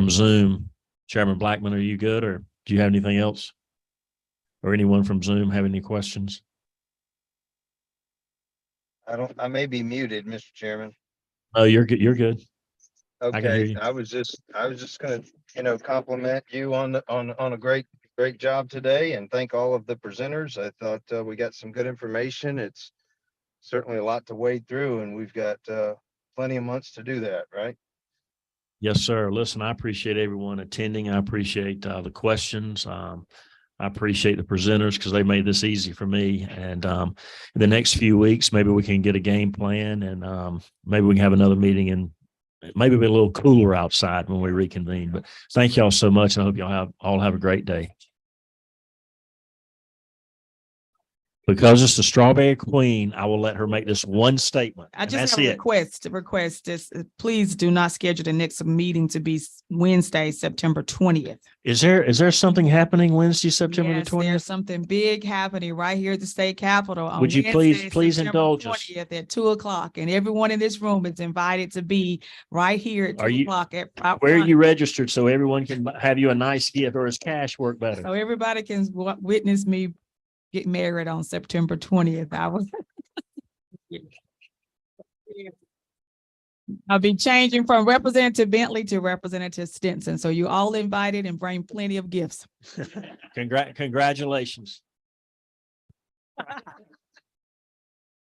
Zoom. Chairman Blackman, are you good, or do you have anything else? Or anyone from Zoom have any questions? I may be muted, Mr. Chairman. Oh, you're good. You're good. can hear Okay, you. I was just gonna, compliment you on a great job today and thank all of the presenters. I thought we got some good information. It's certainly a lot to wade through and we've got plenty of months to do that, right? Yes, sir. Listen, I appreciate everyone attending. I appreciate the questions. I appreciate the presenters because they made this easy for me. And in the next few weeks, maybe we can get a game plan and maybe we can have another meeting and maybe be a little cooler outside when we reconvene. But thank y'all so much. And I hope y'all all have a great day. Because it's the Strawberry Queen, I will let her make this one statement. I and just that's have a it. request this, please do not schedule the next meeting to be Wednesday, September 20th. Is there something happening Wednesday, September the Yes, 20th? there's something big happening right here at the state capitol on Would you Wednesday, please September indulge us? 20th at 2:00, and everyone in this room is invited to be right here at Are 2:00 you- out Where are front. you registered so everyone can have you a nice gift, or does cash work better? So everybody can witness me get married on September 20th. I'll be changing from Representative Bentley to Representative Stinson. So you all invited and bring plenty of gifts. Congratulations.